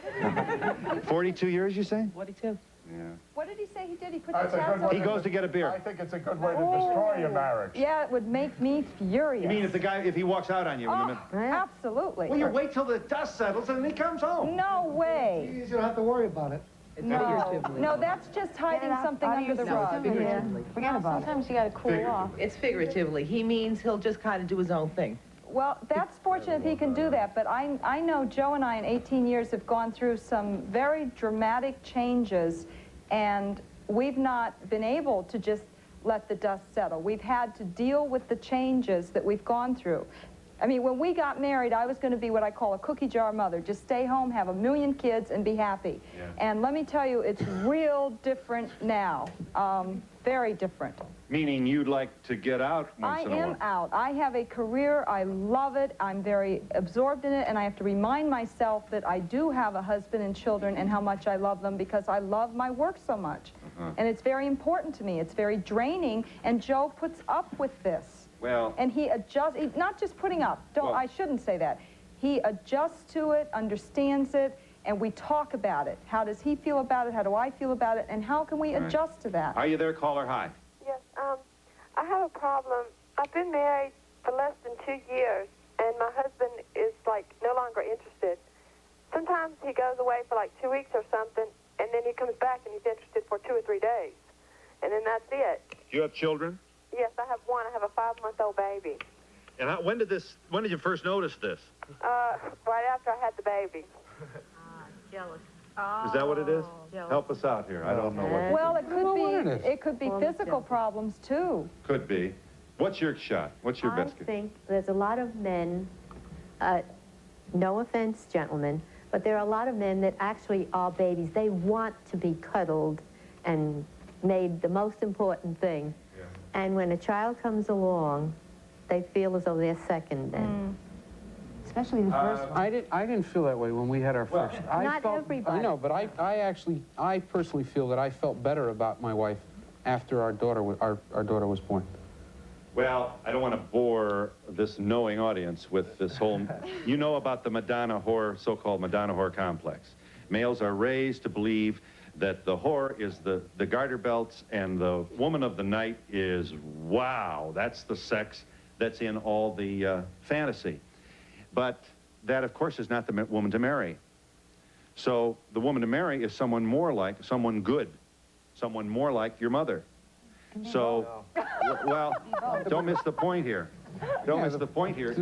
[SPEAKER 1] 42 years, you say?
[SPEAKER 12] 42.
[SPEAKER 1] Yeah.
[SPEAKER 8] What did he say he did? He put
[SPEAKER 3] That's
[SPEAKER 8] the
[SPEAKER 3] a
[SPEAKER 8] tabs
[SPEAKER 3] good
[SPEAKER 8] on?
[SPEAKER 3] way
[SPEAKER 1] He goes to get a beer.
[SPEAKER 3] I think it's a good way to destroy your marriage.
[SPEAKER 8] Yeah, it would make me furious.
[SPEAKER 1] You mean if he walks out on you in the middle?
[SPEAKER 8] Absolutely.
[SPEAKER 1] Well, you wait till the dust settles and then he comes home.
[SPEAKER 8] No way.
[SPEAKER 14] You don't have to worry about it.
[SPEAKER 8] No, that's just hiding something under the rug.
[SPEAKER 4] Forget about it.
[SPEAKER 7] Sometimes you gotta cool off.
[SPEAKER 12] It's figuratively. He means he'll just kind of do his own thing.
[SPEAKER 8] Well, that's fortunate if he can do that, but I know Joe and I in 18 years have gone through some very dramatic changes, and we've not been able to just let the dust settle. We've had to deal with the changes that we've gone through. I mean, when we got married, I was going to be what I call a cookie jar mother. Just stay home, have 1,000,000 kids, and be happy. Yeah. And let me tell you, it's real different now. Very different.
[SPEAKER 1] Meaning you'd like to get out once in a while.
[SPEAKER 8] I am out. I have a career. I love it. I'm very absorbed in it, and I have to remind myself that I do have a husband and children and how much I love them because I love my work so much. And it's very important to me. It's very draining, and Joe puts up with this.
[SPEAKER 1] Well,
[SPEAKER 8] and he adjusts, not just putting up, I shouldn't say that. He adjusts to it, understands it, and we talk about it. How does he feel about it? How do I feel about it? And how can we adjust to that?
[SPEAKER 1] Are you there, caller? Hi.
[SPEAKER 9] Yes, I have a problem. I've been married for less than 2 years, and my husband is, like, no longer interested. Sometimes he goes away for, like, 2 weeks or something, and then he comes back and he's interested for 2 or 3 days. And then that's it.
[SPEAKER 1] Do you have children?
[SPEAKER 9] Yes, I have one. I have a 5-month-old baby.
[SPEAKER 1] And when did you first notice this?
[SPEAKER 9] Right after I had the baby.
[SPEAKER 10] Jealous.
[SPEAKER 1] Is that what it is? Help us out here. I don't know what.
[SPEAKER 8] Well, it could be physical problems, too.
[SPEAKER 1] Could be. What's your shot? What's your best
[SPEAKER 2] I
[SPEAKER 1] guess?
[SPEAKER 2] think there's a lot of men, no offense, gentlemen, but there are a lot of men that actually are babies. They want to be cuddled and made the most important thing. Yeah. And when a child comes along, they feel as though they're second then.
[SPEAKER 4] Especially the first one.
[SPEAKER 5] I didn't feel that way when we had our first.
[SPEAKER 2] Not everybody.
[SPEAKER 5] I know, but I personally feel that I felt better about my wife after our daughter was born.
[SPEAKER 1] Well, I don't want to bore this knowing audience with this whole... You know about the Madonna whore, so-called Madonna whore complex. Males are raised to believe that the whore is the garter belts and the woman of the night is, wow, that's the sex that's in all the fantasy. But that, of course, is not the woman to marry. So the woman to marry is someone more like, someone good, someone more like your mother. So, well, don't miss the point here. Don't miss the point here.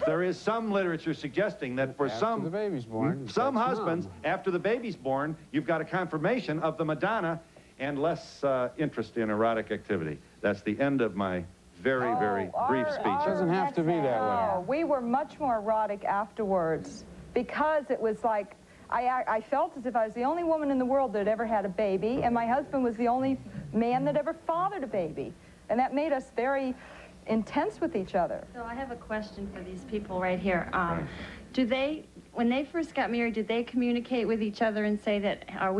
[SPEAKER 1] There is some literature suggesting that for some husbands, after the baby's born, you've got a confirmation of the Madonna and less interest in erotic activity. That's the end of my very, very brief speech.
[SPEAKER 5] It doesn't have to be that way.
[SPEAKER 8] We were much more erotic afterwards because it was like, I felt as if I was the only woman in the world that had ever had a baby, and my husband was the only man that ever fathered a baby. And that made us very intense with each other.
[SPEAKER 10] So I have a question for these people right here. When they first got married, did they communicate with each other and say that, how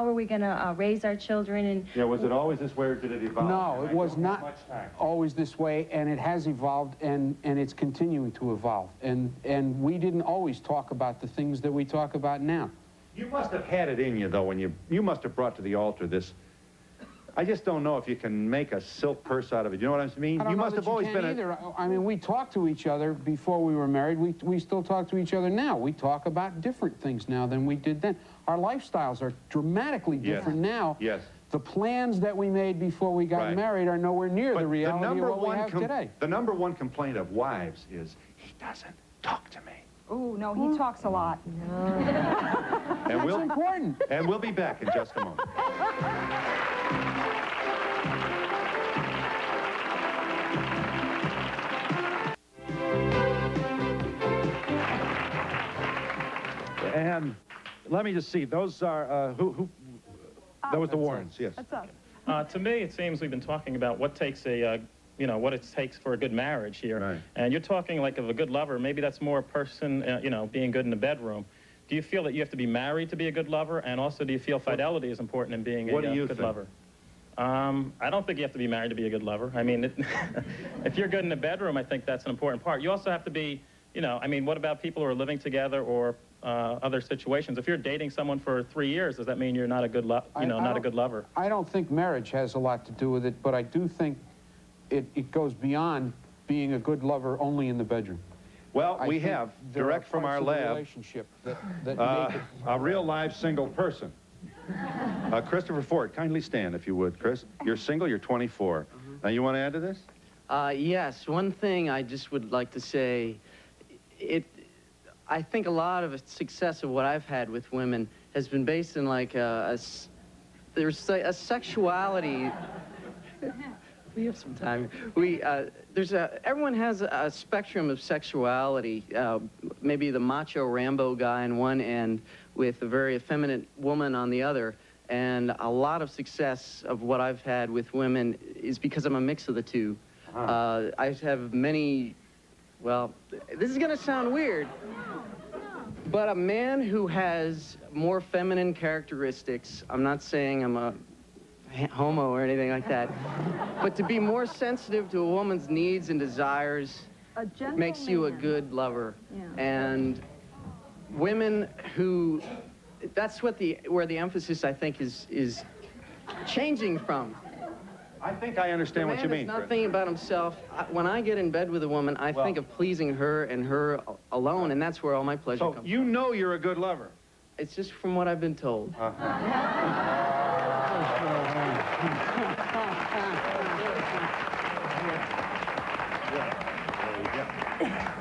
[SPEAKER 10] are we gonna raise our children? And
[SPEAKER 1] Yeah, was it always this way, or did it evolve?
[SPEAKER 5] No, it was not always this way, and it has evolved, and it's continuing to evolve. And we didn't always talk about the things that we talk about now.
[SPEAKER 1] You must have had it in you, though, when you must have brought to the altar this. I just don't know if you can make a silk purse out of it. You know what I mean?
[SPEAKER 5] I don't
[SPEAKER 1] You
[SPEAKER 5] know
[SPEAKER 1] must
[SPEAKER 5] that
[SPEAKER 1] have always
[SPEAKER 5] you can
[SPEAKER 1] been
[SPEAKER 5] either. I mean, we talked to each other before we were married. We still talk to each other now. We talk about different things now than we did then. Our lifestyles are dramatically different now.
[SPEAKER 1] Yes.
[SPEAKER 5] The plans that we made before we got married are nowhere near the reality of what we have today.
[SPEAKER 1] The number one complaint of wives is, he doesn't talk to me.
[SPEAKER 8] Oh, no, he talks a lot.
[SPEAKER 1] And
[SPEAKER 5] That's important.
[SPEAKER 1] And we'll be back in just a moment. And let me just see, those are, that was the Warrens, yes.
[SPEAKER 8] That's us.
[SPEAKER 15] To me, it seems we've been talking about what takes a, what it takes for a good marriage here.
[SPEAKER 1] Right.
[SPEAKER 15] And you're talking like of a good lover. Maybe that's more a person, being good in the bedroom. Do you feel that you have to be married to be a good lover? And also, do you feel fidelity is important in being a good lover? I don't think you have to be married to be a good lover. I mean, if you're good in the bedroom, I think that's an important part. You also have to be, what about people who are living together or other situations? If you're dating someone for 3 years, does that mean you're not a good, not a good lover?
[SPEAKER 5] I don't think marriage has a lot to do with it, but I do think it goes beyond being a good lover only in the bedroom.
[SPEAKER 1] Well, we have, direct from our lab,
[SPEAKER 5] relationship that
[SPEAKER 1] a real live single person. Christopher Ford, kindly stand if you would, Chris. You're single, you're 24. Now, you want to add to this?
[SPEAKER 16] Yes, one thing I just would like to say, I think a lot of the success of what I've had with women has been based in like there's a sexuality. We have some time. Everyone has a spectrum of sexuality. Maybe the macho Rambo guy on one end with a very effeminate woman on the other. And a lot of success of what I've had with women is because I'm a mix of the two. I have many, well, this is going to sound weird, but a man who has more feminine characteristics, I'm not saying I'm a homo or anything like that, but to be more sensitive to a woman's needs and desires makes you a good lover.
[SPEAKER 8] Yeah.
[SPEAKER 16] And women who, that's what where the emphasis I think is changing from.
[SPEAKER 1] I think I understand what you mean.
[SPEAKER 16] The man is not thinking about himself. When I get in bed with a woman, I think of pleasing her and her alone, and that's where all my pleasure comes from.
[SPEAKER 1] You know you're a good lover.
[SPEAKER 16] It's just from what I've been told.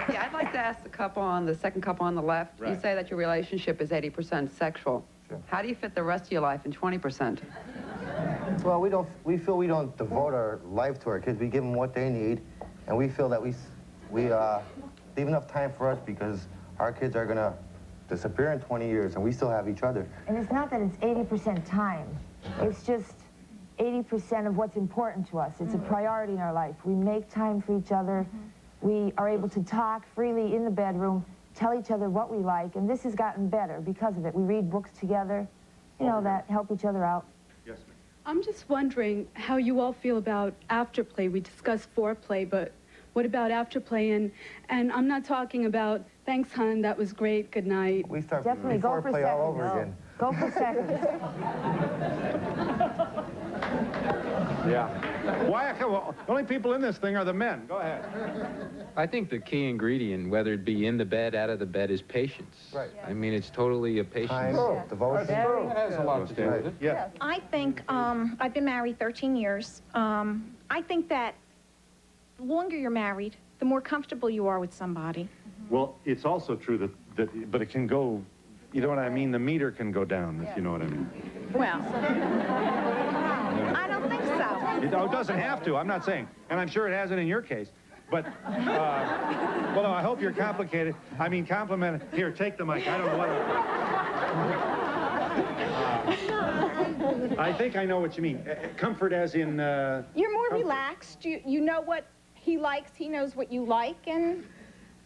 [SPEAKER 17] Yeah, I'd like to ask the second couple on the left.
[SPEAKER 1] Right.
[SPEAKER 17] You say that your relationship is 80% sexual.
[SPEAKER 3] Sure.
[SPEAKER 17] How do you fit the rest of your life in 20%?
[SPEAKER 18] Well, we feel we don't devote our life to our kids. We give them what they need, and we feel that we leave enough time for us because our kids are gonna disappear in 20 years, and we still have each other.
[SPEAKER 4] And it's not that it's 80% time. It's just 80% of what's important to us. It's a priority in our life. We make time for each other. We are able to talk freely in the bedroom, tell each other what we like, and this has gotten better because of it. We read books together, that help each other out.
[SPEAKER 1] Yes, ma'am.
[SPEAKER 19] I'm just wondering how you all feel about afterplay. We discussed foreplay, but what about afterplay? And I'm not talking about, thanks, hon, that was great, good night.
[SPEAKER 18] We start
[SPEAKER 4] Definitely go for
[SPEAKER 18] foreplay all
[SPEAKER 4] seconds.
[SPEAKER 18] over again.
[SPEAKER 4] Go for seconds.
[SPEAKER 1] Yeah. Why? Well, the only people in this thing are the men. Go ahead.
[SPEAKER 20] I think the key ingredient, whether it be in the bed, out of the bed, is patience.
[SPEAKER 18] Right.
[SPEAKER 20] I mean, it's totally a patience.
[SPEAKER 18] Time, devotion.
[SPEAKER 5] That has a lot to do with it.
[SPEAKER 1] Yeah.
[SPEAKER 21] I think, I've been married 13 years. I think that the longer you're married, the more comfortable you are with somebody.
[SPEAKER 1] Well, it's also true but it can go, you know what I mean? The meter can go down, if you know what I mean.
[SPEAKER 21] Well, I don't think so.
[SPEAKER 1] It doesn't have to, I'm not saying. And I'm sure it hasn't in your case. But, well, no, I hope you're complicated. I mean, complimented. Here, take the mic. I don't know what I think I know what you mean. Comfort as in...
[SPEAKER 21] You're more
[SPEAKER 1] comfort.
[SPEAKER 21] relaxed. You know what he likes. He knows what you like. And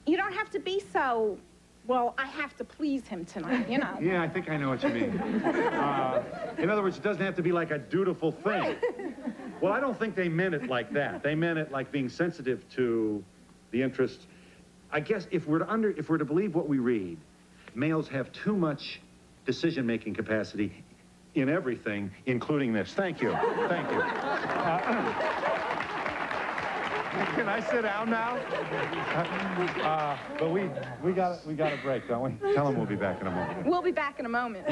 [SPEAKER 21] you don't have to be so, well, I have to please him tonight, you know.
[SPEAKER 1] Yeah, I think I know what you mean. In other words, it doesn't have to be like a dutiful thing. Well, I don't think they meant it like that. They meant it like being sensitive to the interests. I guess if we're to believe what we read, males have too much decision-making capacity in everything, including this. Thank you. Thank you. Can I sit down now? But we got a break, don't we? Tell them we'll be back in a moment.
[SPEAKER 21] We'll be back in a moment.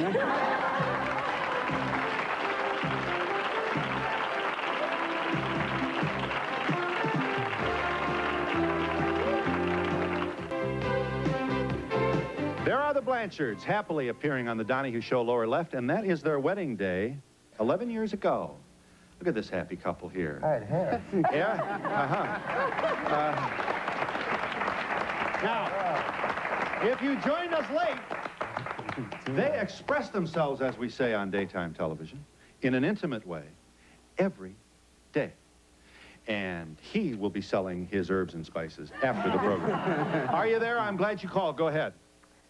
[SPEAKER 1] There are the Blanchards, happily appearing on the Donahue Show lower left, and that is their wedding day 11 years ago. Look at this happy couple here.
[SPEAKER 18] I had hair.
[SPEAKER 1] Yeah? Now, if you joined us late, they express themselves, as we say on daytime television, in an intimate way every day. And he will be selling his herbs and spices after the program. Are you there? I'm glad you called. Go ahead.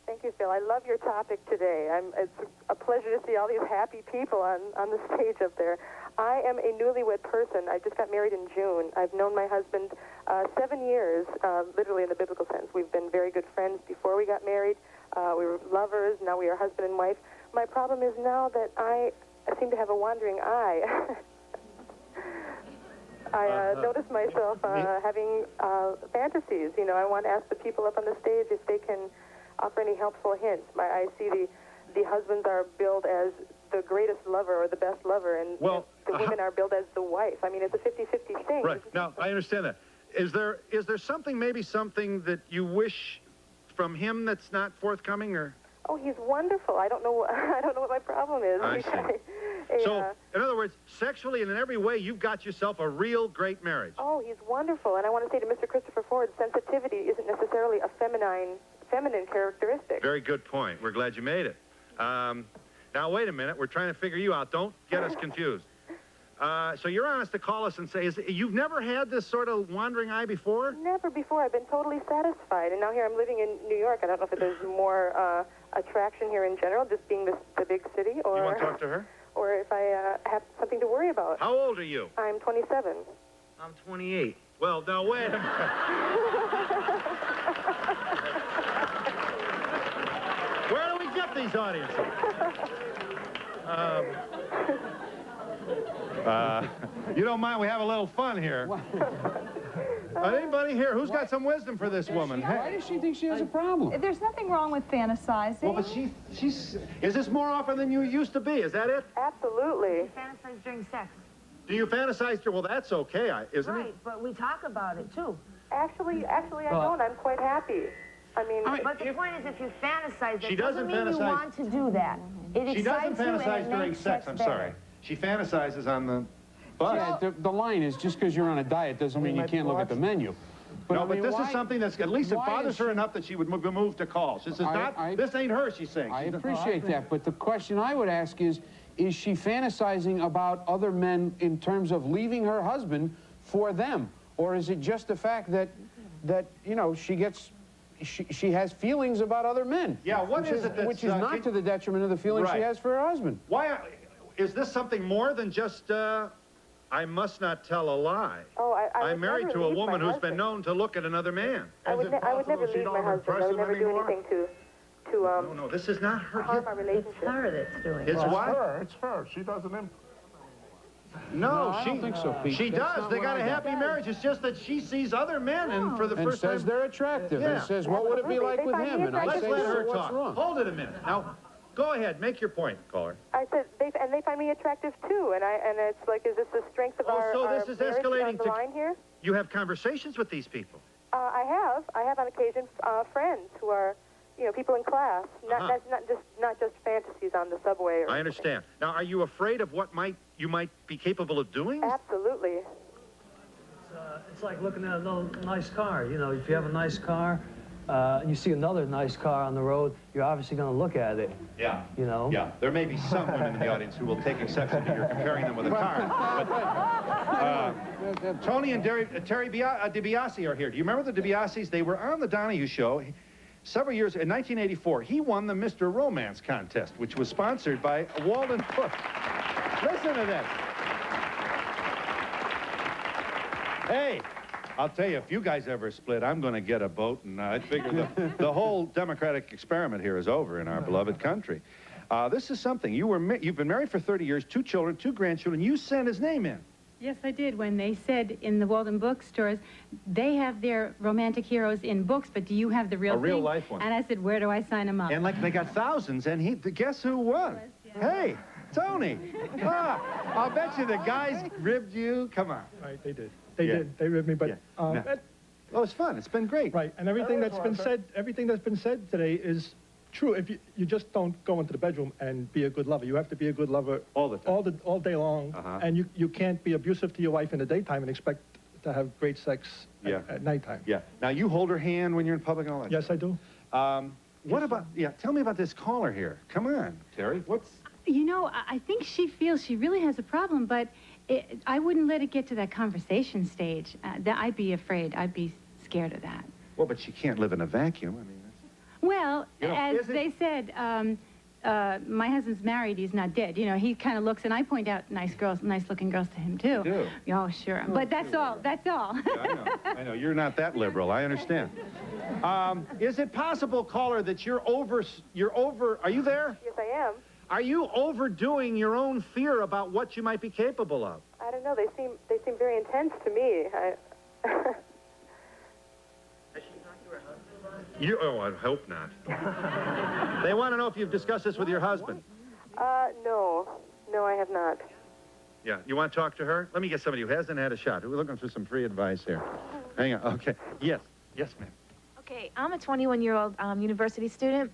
[SPEAKER 9] Thank you, Phil. I love your topic today. It's a pleasure to see all these happy people on the stage up there. I am a newlywed person. I just got married in June. I've known my husband 7 years, literally in the biblical sense. We've been very good friends before we got married. We were lovers. Now we are husband and wife. My problem is now that I seem to have a wandering eye. I notice myself having fantasies. You know, I want to ask the people up on the stage if they can offer any helpful hints. I see the husbands are billed as the greatest lover or the best lover, and
[SPEAKER 1] well,
[SPEAKER 9] the women are billed as the wife. I mean, it's a 50-50 thing.
[SPEAKER 1] Right. Now, I understand that. Is there something, maybe something that you wish from him that's not forthcoming, or?
[SPEAKER 9] Oh, he's wonderful. I don't know what my problem is.
[SPEAKER 1] I see. So, in other words, sexually and in every way, you've got yourself a real great marriage.
[SPEAKER 9] Oh, he's wonderful. And I want to say to Mr. Christopher Ford, sensitivity isn't necessarily a feminine characteristic.
[SPEAKER 1] Very good point. We're glad you made it. Now, wait a minute. We're trying to figure you out. Don't get us confused. So you're honest to call us and say, you've never had this sort of wandering eye before?
[SPEAKER 9] Never before. I've been totally satisfied. And now here I'm living in New York. I don't know if there's more attraction here in general, just being the big city, or...
[SPEAKER 1] You want to talk to her?
[SPEAKER 9] Or if I have something to worry about.
[SPEAKER 1] How old are you?
[SPEAKER 9] I'm 27.
[SPEAKER 20] I'm 28.
[SPEAKER 1] Well, now, wait a minute. Where do we get these audiences? You don't mind we have a little fun here. Anybody here? Who's got some wisdom for this woman?
[SPEAKER 5] Why does she think she has a problem?
[SPEAKER 8] There's nothing wrong with fantasizing.
[SPEAKER 1] Well, but she's... Is this more often than you used to be? Is that it?
[SPEAKER 9] Absolutely.
[SPEAKER 4] Fantasize during sex.
[SPEAKER 1] Do you fantasize? Well, that's okay, isn't it?
[SPEAKER 4] Right, but we talk about it, too.
[SPEAKER 9] Actually, I don't. I'm quite happy. I mean,
[SPEAKER 4] but the point is, if you fantasize,
[SPEAKER 1] She
[SPEAKER 4] it
[SPEAKER 1] doesn't
[SPEAKER 4] doesn't mean you
[SPEAKER 1] fantasize-
[SPEAKER 4] want to do that. It
[SPEAKER 1] She doesn't
[SPEAKER 4] excites you and
[SPEAKER 1] fantasize
[SPEAKER 4] it
[SPEAKER 1] during
[SPEAKER 4] makes
[SPEAKER 1] sex, I'm
[SPEAKER 4] better.
[SPEAKER 1] sorry. She fantasizes on the bus.
[SPEAKER 5] Yeah, the line is just because you're on a diet doesn't mean you can't look at the menu.
[SPEAKER 1] No,
[SPEAKER 5] I
[SPEAKER 1] but
[SPEAKER 5] mean,
[SPEAKER 1] this
[SPEAKER 5] why-
[SPEAKER 1] is something that's, at least it
[SPEAKER 5] why
[SPEAKER 1] bothers
[SPEAKER 5] is
[SPEAKER 1] her
[SPEAKER 5] she-
[SPEAKER 1] enough that she would move to call. This is this ain't her, she's saying.
[SPEAKER 5] I appreciate that, but the question I would ask is she fantasizing about other men in terms of leaving her husband for them? Or is it just the fact that you know, she has feelings about other men?
[SPEAKER 1] Yeah, what is it that's...
[SPEAKER 5] Which is not to the detriment of the feelings she has for her husband.
[SPEAKER 1] Why, is this something more than just, I must not tell a lie?
[SPEAKER 9] Oh,
[SPEAKER 1] I'm married to a woman who's been known to look at another man.
[SPEAKER 9] I would never leave my husband. I would never do anything to
[SPEAKER 1] No, this is not her.
[SPEAKER 9] harm our relationship.
[SPEAKER 4] It's her that's doing
[SPEAKER 1] It's what?
[SPEAKER 3] It's her. She doesn't...
[SPEAKER 1] No,
[SPEAKER 5] I don't think so, Pete.
[SPEAKER 1] She
[SPEAKER 5] That's
[SPEAKER 1] does.
[SPEAKER 5] not
[SPEAKER 1] They
[SPEAKER 5] what
[SPEAKER 1] got
[SPEAKER 5] I
[SPEAKER 1] a
[SPEAKER 5] got.
[SPEAKER 1] happy marriage. It's just that she sees other men, and for the
[SPEAKER 5] And
[SPEAKER 1] first
[SPEAKER 5] says
[SPEAKER 1] time...
[SPEAKER 5] they're attractive.
[SPEAKER 1] Yeah.
[SPEAKER 5] And says, what would it be like with
[SPEAKER 9] find
[SPEAKER 5] him?
[SPEAKER 9] me
[SPEAKER 5] And I
[SPEAKER 1] Let's
[SPEAKER 5] say,
[SPEAKER 1] let
[SPEAKER 5] so
[SPEAKER 1] her
[SPEAKER 5] what's
[SPEAKER 1] talk.
[SPEAKER 5] wrong?
[SPEAKER 1] Hold it a minute. Now, go ahead. Make your point, caller.
[SPEAKER 9] I said they find me attractive too, and it's like, is this the strength of our
[SPEAKER 1] so this is
[SPEAKER 9] marriage
[SPEAKER 1] escalating
[SPEAKER 9] on the
[SPEAKER 1] to...
[SPEAKER 9] line here?
[SPEAKER 1] You have conversations with these people.
[SPEAKER 9] I have on occasion friends who are, you know, people in class. That's not just fantasies on the subway. Or
[SPEAKER 1] I understand. Now, are you afraid of what you might be capable of doing?
[SPEAKER 9] Absolutely.
[SPEAKER 6] It's like looking at a nice car. You know, if you have a nice car, and you see another nice car on the road, you're obviously going to look at it.
[SPEAKER 1] Yeah.
[SPEAKER 6] You know?
[SPEAKER 1] Yeah. There may be some women in the audience who will take exception to your comparing them with a car. But, Tony and Terry DiBiase are here. Do you remember the DiBiases? They were on the Donahue show several years, in 1984. He won the Mr. Romance contest, which was sponsored by Walden Cook. Listen to this. Hey, I'll tell you, if you guys ever split, I'm going to get a boat, and I figure the whole democratic experiment here is over in our beloved country. This is something. You've been married for 30 years, 2 children, 2 grandchildren. You sent his name in.
[SPEAKER 22] Yes, I did. When they said in the Walden bookstores, they have their romantic heroes in books, but do you have the real
[SPEAKER 1] A real
[SPEAKER 22] thing?
[SPEAKER 1] life one.
[SPEAKER 22] And I said, where do I sign them up?
[SPEAKER 1] And like they got thousands, and guess who won? Hey, Tony. I'll bet you the guys ribbed you. Come on.
[SPEAKER 23] Right, they did. They did. They ribbed me, but
[SPEAKER 1] well, it's fun. It's been great.
[SPEAKER 23] Right, and everything that's been said today is true. If you just don't go into the bedroom and be a good lover. You have to be a good lover
[SPEAKER 1] all the time,
[SPEAKER 23] all day long, and you can't be abusive to your wife in the daytime and expect to have great sex at nighttime.
[SPEAKER 1] Yeah. Now you hold her hand when you're in public and all that.
[SPEAKER 23] Yes, I do.
[SPEAKER 1] What about? Yeah. Tell me about this caller here. Come on, Terry. What's?
[SPEAKER 22] You know, I think she feels she really has a problem, but I wouldn't let it get to that conversation stage. I'd be afraid. I'd be scared of that.
[SPEAKER 1] Well, but she can't live in a vacuum. I mean.
[SPEAKER 22] Well,
[SPEAKER 1] You know,
[SPEAKER 22] as they said, my husband's married, he's not dead. You know, he kind of looks, and I point out nice-looking girls to him, too.
[SPEAKER 1] You do?
[SPEAKER 22] Oh, sure. But that's all. That's all.
[SPEAKER 1] Yeah, I know. You're not that liberal. I understand. Is it possible, caller, that you're over, are you there?
[SPEAKER 9] Yes, I am.
[SPEAKER 1] Are you overdoing your own fear about what you might be capable of?
[SPEAKER 9] I don't know. They seem very intense to me.
[SPEAKER 1] Oh, I hope not. They want to know if you've discussed this with your husband.
[SPEAKER 9] No. No, I have not.
[SPEAKER 1] Yeah, you want to talk to her? Let me get somebody who hasn't had a shot. We're looking for some free advice here. Hang on. Okay. Yes, ma'am.
[SPEAKER 24] Okay, I'm a 21-year-old university student,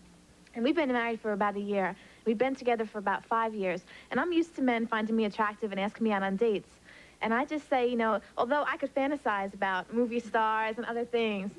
[SPEAKER 24] and we've been married for about a year. We've been together for about 5 years, and I'm used to men finding me attractive and asking me out on dates. And I just say, you know, although I could fantasize about movie stars and other things,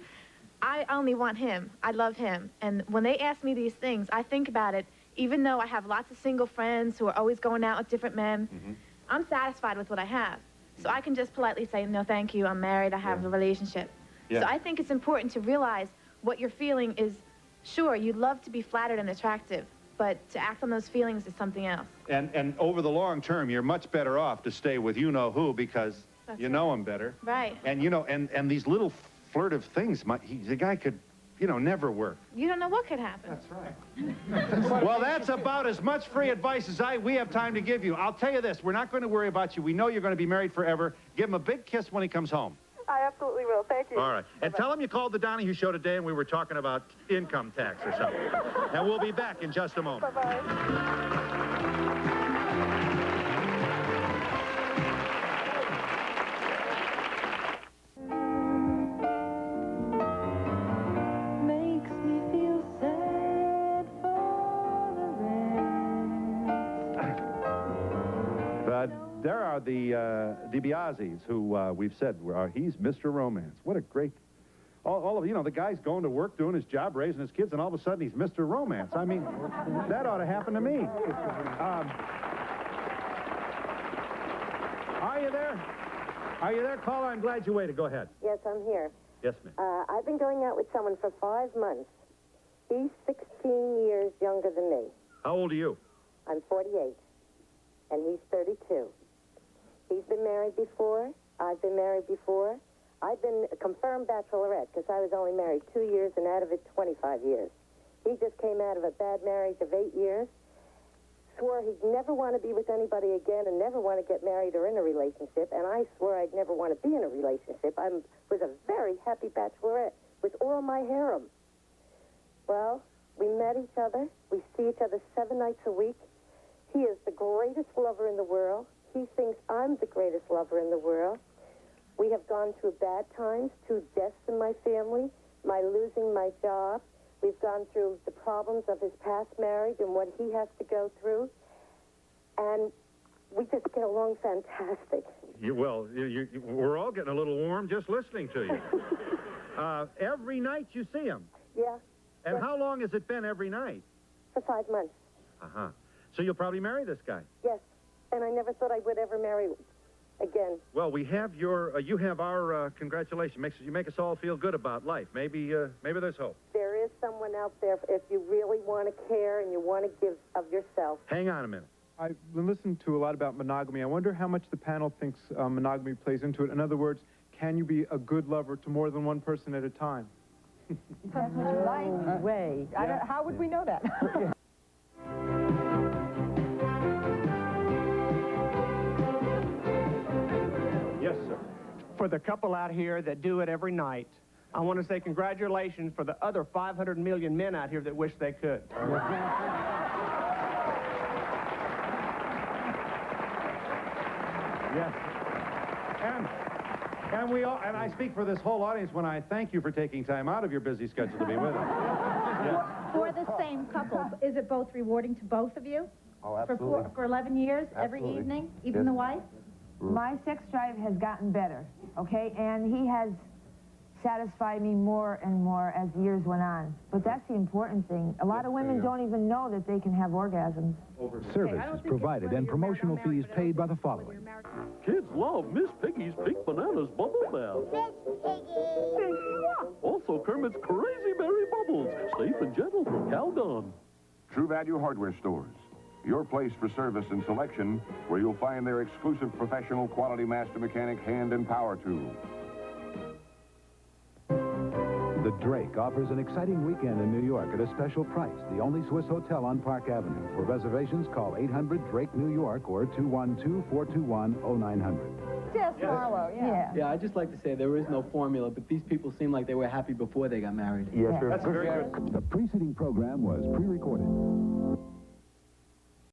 [SPEAKER 24] I only want him. I love him. And when they ask me these things, I think about it, even though I have lots of single friends who are always going out with different men, I'm satisfied with what I have. So I can just politely say, no, thank you, I'm married, I have a relationship. So I think it's important to realize what you're feeling is, sure, you'd love to be flattered and attractive, but to act on those feelings is something else.
[SPEAKER 1] And over the long term, you're much better off to stay with you-know-who because you know him better.
[SPEAKER 24] Right.
[SPEAKER 1] And, you know, and these little flirtive things, the guy could, you know, never work.
[SPEAKER 24] You don't know what could happen.
[SPEAKER 1] That's right. Well, that's about as much free advice as we have time to give you. I'll tell you this, we're not going to worry about you. We know you're going to be married forever. Give him a big kiss when he comes home.
[SPEAKER 9] I absolutely will. Thank you.
[SPEAKER 1] All right. And tell him you called the Donahue Show today and we were talking about income tax or something. And we'll be back in just a moment.
[SPEAKER 9] Bye-bye.
[SPEAKER 1] There are the DiBiases who we've said he's Mr. Romance. What a great, all of, you know, the guy's going to work, doing his job, raising his kids, and all of a sudden he's Mr. Romance. I mean, that ought to happen to me. Are you there? Are you there, caller? I'm glad you waited. Go ahead.
[SPEAKER 25] Yes, I'm here.
[SPEAKER 1] Yes, ma'am.
[SPEAKER 25] I've been going out with someone for 5 months. He's 16 years younger than me.
[SPEAKER 1] How old are you?
[SPEAKER 25] I'm 48, and he's 32. He's been married before. I've been married before. I've been a confirmed bachelorette because I was only married 2 years, and out of it, 25 years. He just came out of a bad marriage of 8 years, swore he'd never want to be with anybody again and never want to get married or in a relationship, and I swore I'd never want to be in a relationship. I was a very happy bachelorette with all my harem. Well, we met each other. We see each other 7 nights a week. He is the greatest lover in the world. He thinks I'm the greatest lover in the world. We have gone through bad times, 2 deaths in my family, my losing my job. We've gone through the problems of his past marriage and what he has to go through. And we just get along fantastic.
[SPEAKER 1] We're all getting a little warm just listening to you. Every night you see him.
[SPEAKER 25] Yeah.
[SPEAKER 1] And how long has it been every night?
[SPEAKER 25] For 5 months.
[SPEAKER 1] Uh-huh. So you'll probably marry this guy.
[SPEAKER 25] Yes. And I never thought I would ever marry again.
[SPEAKER 1] Well, we have you have our congratulations. You make us all feel good about life. Maybe there's hope.
[SPEAKER 25] There is someone out there if you really want to care and you want to give of yourself.
[SPEAKER 1] Hang on a minute.
[SPEAKER 7] I've been listening to a lot about monogamy. I wonder how much the panel thinks monogamy plays into it. In other words, can you be a good lover to more than one person at a time?
[SPEAKER 8] That's what you like. Way. How would we know that?
[SPEAKER 1] Yes, sir.
[SPEAKER 11] For the couple out here that do it every night, I want to say congratulations for the other 500 million men out here that wish they could.
[SPEAKER 1] Yes. And I speak for this whole audience when I thank you for taking time out of your busy schedule to be with us. Yes.
[SPEAKER 21] For the same couple, is it both rewarding to both of you?
[SPEAKER 18] Oh, absolutely.
[SPEAKER 21] For 11 years, every
[SPEAKER 18] Absolutely.
[SPEAKER 21] evening, even the wife?
[SPEAKER 4] My sex drive has gotten better, okay? And he has satisfied me more and more as the years went on. But that's the important thing. A lot of women don't even know that they can have orgasms.
[SPEAKER 12] Services provided and promotional fees paid by the following.
[SPEAKER 13] Kids love Miss Piggy's Pink Bananas Bubble Bath.
[SPEAKER 14] Miss Piggy!
[SPEAKER 13] Also Kermit's Crazy Berry Bubbles, safe and gentle for Calgon.
[SPEAKER 26] True Value Hardware Stores, your place for service and selection, where you'll find their exclusive professional quality master mechanic hand and power tools.
[SPEAKER 12] The Drake offers an exciting weekend in New York at a special price. The only Swiss hotel on Park Avenue. For reservations, call 800-DRAKE-NEW YORK or 212-421-0900.
[SPEAKER 8] Yes, Marlo, yeah.
[SPEAKER 27] Yeah, I'd just like to say there is no formula, but these people seem like they were happy before they got married.
[SPEAKER 12] Yes, sir. That's very good. The preceding program was pre-recorded.